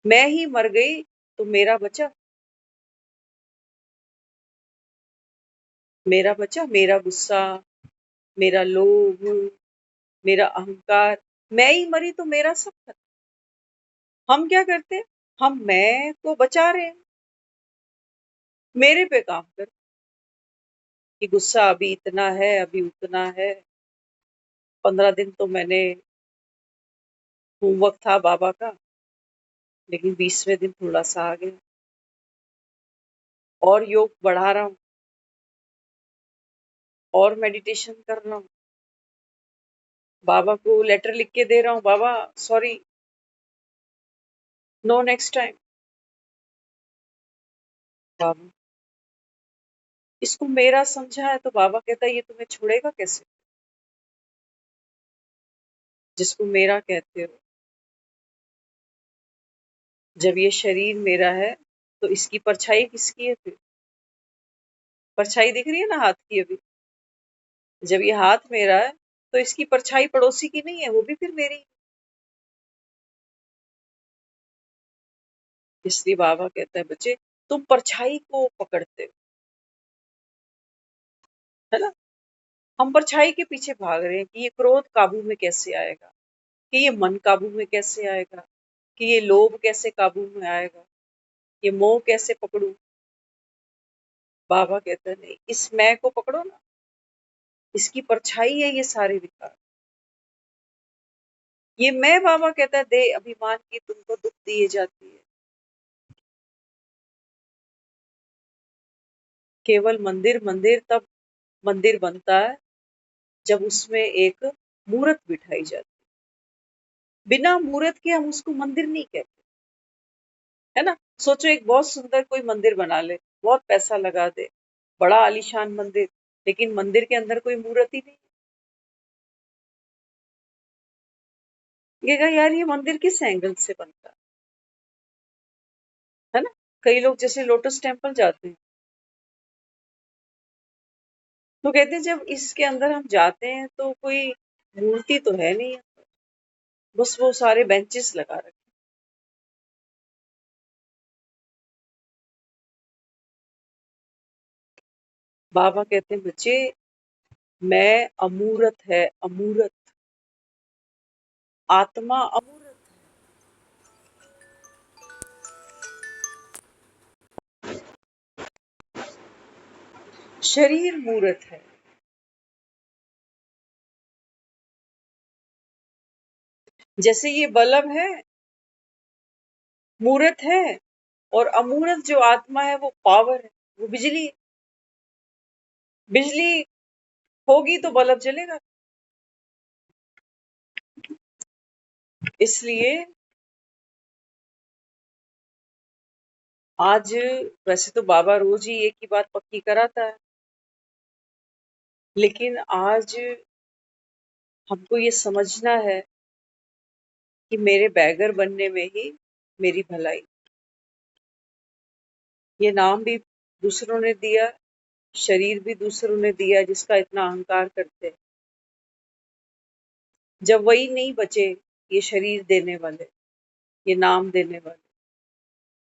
मैं ही मर गई तो मेरा बचा, मेरा बचा, मेरा गुस्सा, मेरा लोभ, मेरा अहंकार। मैं ही मरी तो मेरा सब खत्म। हम क्या करते हैं? हम मैं को बचा रहे हैं, मेरे पे काम कर, कि गुस्सा अभी इतना है, अभी उतना है। 15 दिन तो मैंने होमवर्क था बाबा का, लेकिन 20वें दिन थोड़ा सा आ गया, और योग बढ़ा रहा हूँ, और मेडिटेशन कर रहा हूँ, बाबा को लेटर लिख के दे रहा हूँ, बाबा सॉरी, नो नेक्स्ट टाइम। बाबा इसको मेरा समझा है, तो बाबा कहता है ये तुम्हें छोड़ेगा कैसे? जिसको मेरा कहते हो, जब ये शरीर मेरा है तो इसकी परछाई किसकी है फिर? परछाई दिख रही है ना हाथ की अभी। जब ये हाथ मेरा है तो इसकी परछाई पड़ोसी की नहीं है, वो भी फिर मेरी। इसलिए बाबा कहता है बच्चे, तुम परछाई को पकड़ते हो, है ना? हम परछाई के पीछे भाग रहे हैं कि ये क्रोध काबू में कैसे आएगा, कि ये मन काबू में कैसे आएगा, कि ये लोभ कैसे काबू में आएगा, ये मोह कैसे पकड़ू। बाबा कहता है नहीं, इस मैं को पकड़ो ना, इसकी परछाई है ये सारे विकार। ये मैं, बाबा कहता है, दे अभिमान की तुमको दुख दिए जाती है। केवल मंदिर मंदिर तब मंदिर बनता है जब उसमें एक मूर्त बिठाई जाती है। बिना मूर्त के हम उसको मंदिर नहीं कहते, है ना? सोचो एक बहुत सुंदर कोई मंदिर बना ले, बहुत पैसा लगा दे, बड़ा आलीशान मंदिर, लेकिन मंदिर के अंदर कोई मूर्त ही नहीं। ये यार ये मंदिर किस एंगल से बनता है ना? कई लोग जैसे लोटस टेम्पल जाते हैं तो कहते हैं जब इसके अंदर हम जाते हैं तो कोई मूर्ति तो है नहीं, बस वो सारे बेंचेस लगा रखे। बाबा कहते हैं बच्चे, मैं अमूर्त है, अमूर्त आत्मा अमूर्त। शरीर मूर्त है। जैसे ये बल्ब है, मूर्त है, और अमूर्त जो आत्मा है वो पावर है, वो बिजली है। बिजली होगी तो बल्ब जलेगा। इसलिए आज, वैसे तो बाबा रोज ही एक ही बात पक्की कराता है, लेकिन आज हमको ये समझना है कि मेरे बैगर बनने में ही मेरी भलाई। ये नाम भी दूसरों ने दिया, शरीर भी दूसरों ने दिया, जिसका इतना अहंकार करते हैं। जब वही नहीं बचे, ये शरीर देने वाले, ये नाम देने वाले,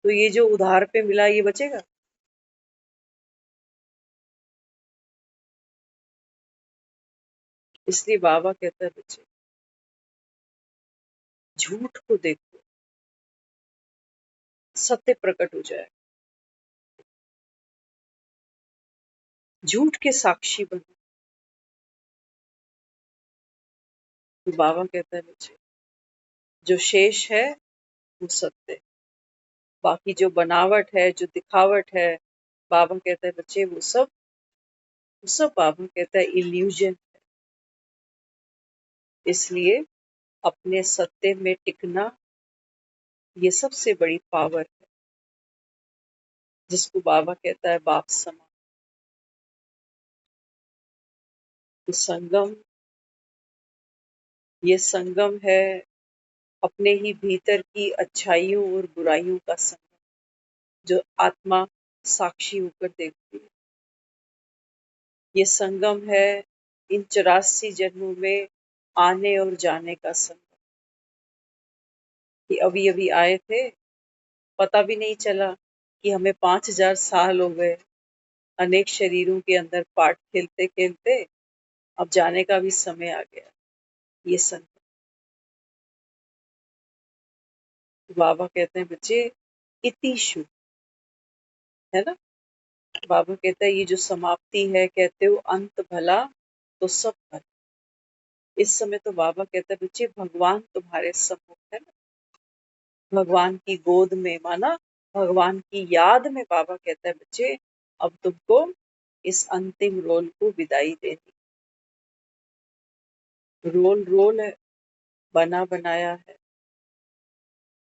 तो ये जो उधार पे मिला ये बचेगा? इसलिए बाबा कहता है बच्चे, झूठ को देखो, सत्य प्रकट हो जाए। झूठ के साक्षी बनो। तो बाबा कहता है बच्चे, जो शेष है वो सत्य है, बाकी जो बनावट है, जो दिखावट है, बाबा कहता है बच्चे वो सब बाबा कहता है इल्यूजन। इसलिए अपने सत्य में टिकना ये सबसे बड़ी पावर है, जिसको बाबा कहता है बाप समा। तो संगम, ये संगम है अपने ही भीतर की अच्छाइयों और बुराइयों का संगम, जो आत्मा साक्षी होकर देखती है। ये संगम है इन 84 जन्मों में आने और जाने का संगम, कि अभी अभी आए थे, पता भी नहीं चला कि हमें 5000 साल हो गए अनेक शरीरों के अंदर पाठ खेलते खेलते। अब जाने का भी समय आ गया। ये संगम, बाबा कहते हैं बच्चे इतिशु, है ना। बाबा कहता है ये जो समाप्ति है, कहते हो अंत भला तो सब भला। इस समय तो बाबा कहता है बच्चे भगवान तुम्हारे सम्मुख है ना, भगवान की गोद में, माना भगवान की याद में। बाबा कहता है बच्चे अब तुमको इस अंतिम रोल को विदाई देनी। रोल रोल है, बना बनाया है।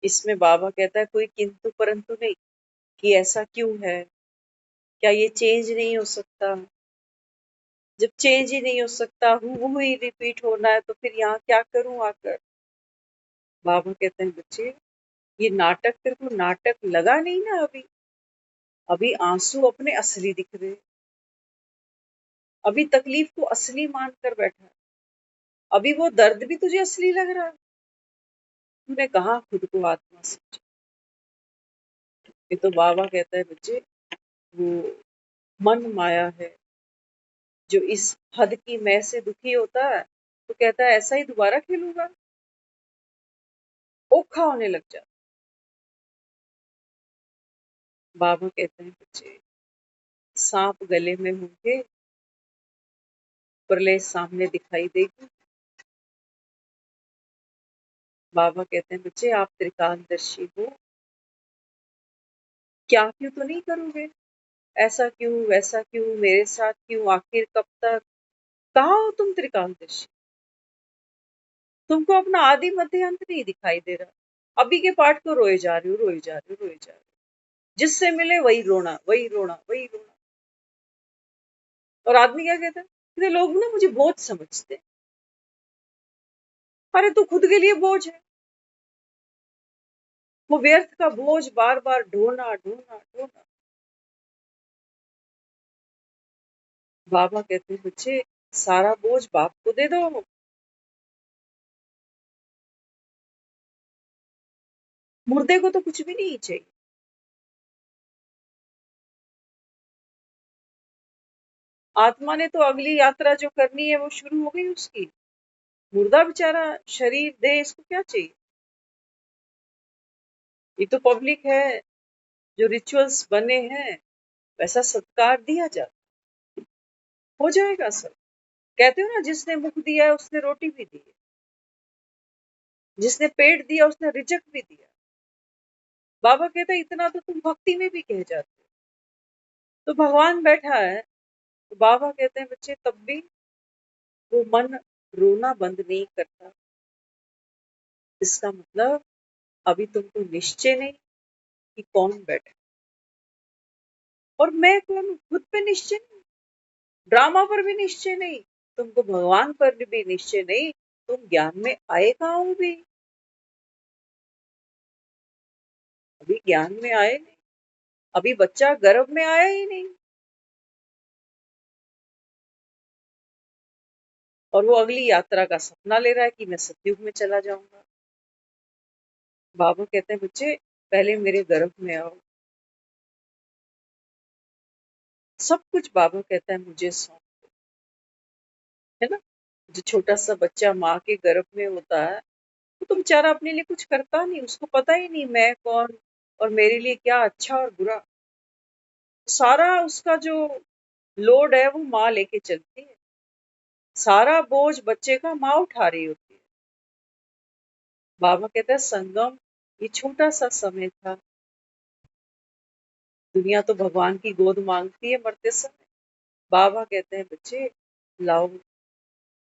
इसमें बाबा कहता है कोई किंतु परंतु नहीं, कि ऐसा क्यों है, क्या ये चेंज नहीं हो सकता। जब चेंज ही नहीं हो सकता, हूँ ही रिपीट होना है, तो फिर यहाँ क्या करूं आकर। बाबा कहते हैं बच्चे ये नाटक तेरे को नाटक लगा नहीं ना अभी। अभी आंसू अपने असली दिख रहे, अभी तकलीफ को असली मान कर बैठा है, अभी वो दर्द भी तुझे असली लग रहा है। तूने कहा खुद को आत्मा समझा। ये तो बाबा कहता है बच्चे वो मन माया है, जो इस हद की मैं से दुखी होता है, तो कहता है ऐसा ही दोबारा खेलूंगा, ओखा होने लग जा। बाबा कहते हैं बच्चे सांप गले में होंगे, प्रलय सामने दिखाई देगी। बाबा कहते हैं बच्चे आप त्रिकालदर्शी हो, क्या क्यों तो नहीं करोगे, ऐसा क्यों वैसा क्यों, मेरे साथ क्यों, आखिर कब तक। कहाँ हो तुम त्रिकालदर्शी, तुमको अपना आदि मध्य अंत नहीं दिखाई दे रहा। अभी के पाठ को रोए जा रहे हो, रोए जा रहे हो, रोए जा रहे हो, जिससे मिले वही रोना, वही रोना, वही रोना। और आदमी क्या कहता है, कहते लोग ना मुझे बोझ समझते हैं। अरे तू खुद के लिए बोझ है। वो व्यर्थ का बोझ बार बार ढोना ढोना ढोना। बाबा कहते हैं बच्चे सारा बोझ बाप को दे दो। मुर्दे को तो कुछ भी नहीं चाहिए। आत्मा ने तो अगली यात्रा जो करनी है वो शुरू हो गई उसकी। मुर्दा बेचारा शरीर दे, इसको क्या चाहिए। ये तो पब्लिक है, जो रिचुअल्स बने हैं वैसा सत्कार दिया जाता, हो जाएगा सब। कहते हो ना जिसने मुख दिया है उसने रोटी भी दी है, जिसने पेट दिया उसने रिजक भी दिया। बाबा कहता है इतना तो तुम भक्ति में भी कह जाते हो। तो भगवान बैठा है, तो बाबा कहते हैं बच्चे तब भी वो मन रोना बंद नहीं करता। इसका मतलब अभी तुमको निश्चय नहीं कि कौन बैठा, और मैं कौन हूं, खुद पे निश्चय नहीं, ड्रामा पर भी निश्चय नहीं, तुमको भगवान पर भी निश्चय नहीं। तुम ज्ञान में आए कहाँ हो भी, अभी ज्ञान में आए नहीं, अभी बच्चा गर्भ में आया ही नहीं। और वो अगली यात्रा का सपना ले रहा है कि मैं सतयुग में चला जाऊंगा। बाबा कहते हैं बच्चे पहले मेरे गर्भ में आओ। सब कुछ बाबा कहता है मुझे सौंप, है ना। जो छोटा सा बच्चा माँ के गर्भ में होता है, वो तो बेचारा अपने लिए कुछ करता नहीं, उसको पता ही नहीं मैं कौन और मेरे लिए क्या अच्छा और बुरा। सारा उसका जो लोड है वो माँ लेके चलती है, सारा बोझ बच्चे का माँ उठा रही होती है। बाबा कहता है संगम ये छोटा सा समय था, दुनिया तो भगवान की गोद मांगती है मरते समय। बाबा कहते हैं बच्चे लाओ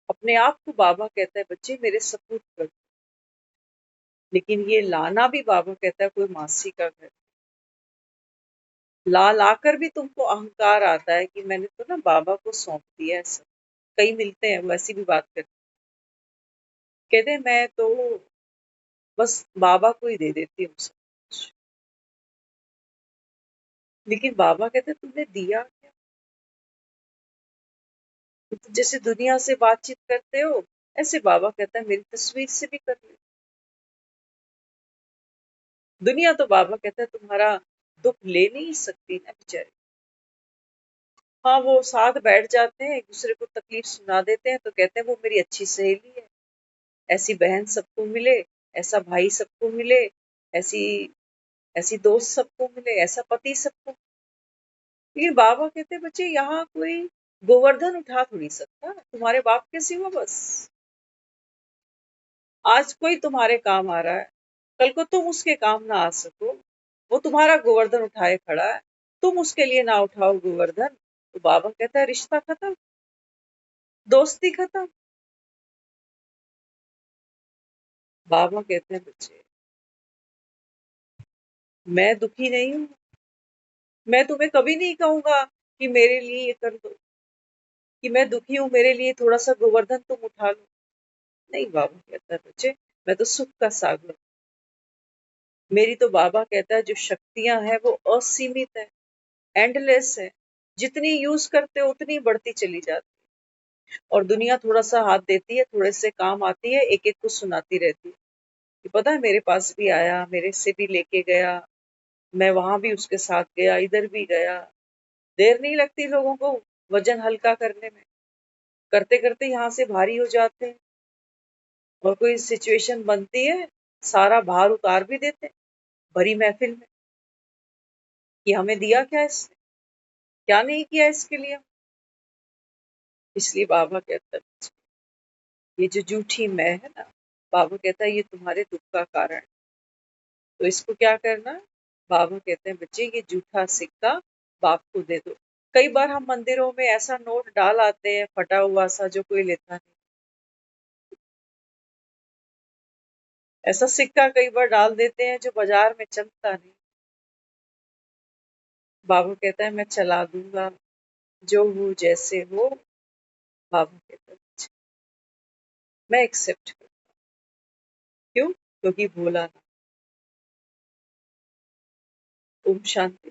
अपने आप को, बाबा कहता है बच्चे मेरे सपूत कर दो। लेकिन ये लाना भी बाबा कहता है कोई मासी का घर। ला लाकर भी तुमको अहंकार आता है कि मैंने तो ना बाबा को सौंप दिया है सब। कई मिलते हैं वैसी भी बात करते, कहते हैं मैं तो बस बाबा को ही दे देती हूँ सब कुछ। लेकिन बाबा कहते हैं तुमने दिया क्या? तुम जैसे दुनिया से बातचीत करते हो, ऐसे बाबा कहता है मेरी तस्वीर से भी कर लो। दुनिया तो बाबा कहता है तुम्हारा दुख ले नहीं सकती ना बेचारे। हाँ, वो साथ बैठ जाते हैं, एक दूसरे को तकलीफ सुना देते हैं, तो कहते हैं वो मेरी अच्छी सहेली है। ऐसी बहन सबको मिले, ऐसा भाई सबको मिले, ऐसी ऐसी दोस्त सबको मिले, ऐसा पति सबको। लेकिन बाबा कहते हैं बच्चे यहाँ कोई गोवर्धन उठा थोड़ी सकता, तुम्हारे बाप के सिवा बस। आज कोई तुम्हारे काम आ रहा है, कल को तुम उसके काम ना आ सको, वो तुम्हारा गोवर्धन उठाए खड़ा है, तुम उसके लिए ना उठाओ गोवर्धन, तो बाबा कहता है रिश्ता खत्म, दोस्ती खत्म। बाबा कहते हैं बच्चे मैं दुखी नहीं हूं, मैं तुम्हें कभी नहीं कहूंगा कि मेरे लिए ये कर दो, कि मैं दुखी हूं मेरे लिए थोड़ा सा गोवर्धन तुम उठा लो। नहीं, बाबा कहता है बच्चे मैं तो सुख का सागर हूं। मेरी तो बाबा कहता है जो शक्तियां हैं वो असीमित है, एंडलेस है, जितनी यूज करते हो उतनी बढ़ती चली जाती है। और दुनिया थोड़ा सा हाथ देती है, थोड़े से काम आती है, एक एक को सुनाती रहती है कि पता है मेरे पास भी आया, मेरे से भी लेके गया, मैं वहां भी उसके साथ गया, इधर भी गया। देर नहीं लगती लोगों को वजन हल्का करने में, करते करते यहाँ से भारी हो जाते हैं। और कोई सिचुएशन बनती है, सारा भार उतार भी देते हैं भरी महफिल में, कि हमें दिया क्या इसने, क्या नहीं किया इसके लिए। इसलिए बाबा कहता है ये जो झूठी मैं है ना, बाबा कहता है ये तुम्हारे दुख का कारण है। तो इसको क्या करना है? बाबा कहते हैं बच्चे ये झूठा सिक्का बाप को दे दो। कई बार हम मंदिरों में ऐसा नोट डाल आते हैं फटा हुआ सा जो कोई लेता नहीं, ऐसा सिक्का कई बार डाल देते हैं जो बाजार में चलता नहीं। बाबा कहता है मैं चला दूंगा, जो हो जैसे हो। बाबा कहता है मैं एक्सेप्ट कर, क्यों? क्योंकि भोला ना। ओम शांति।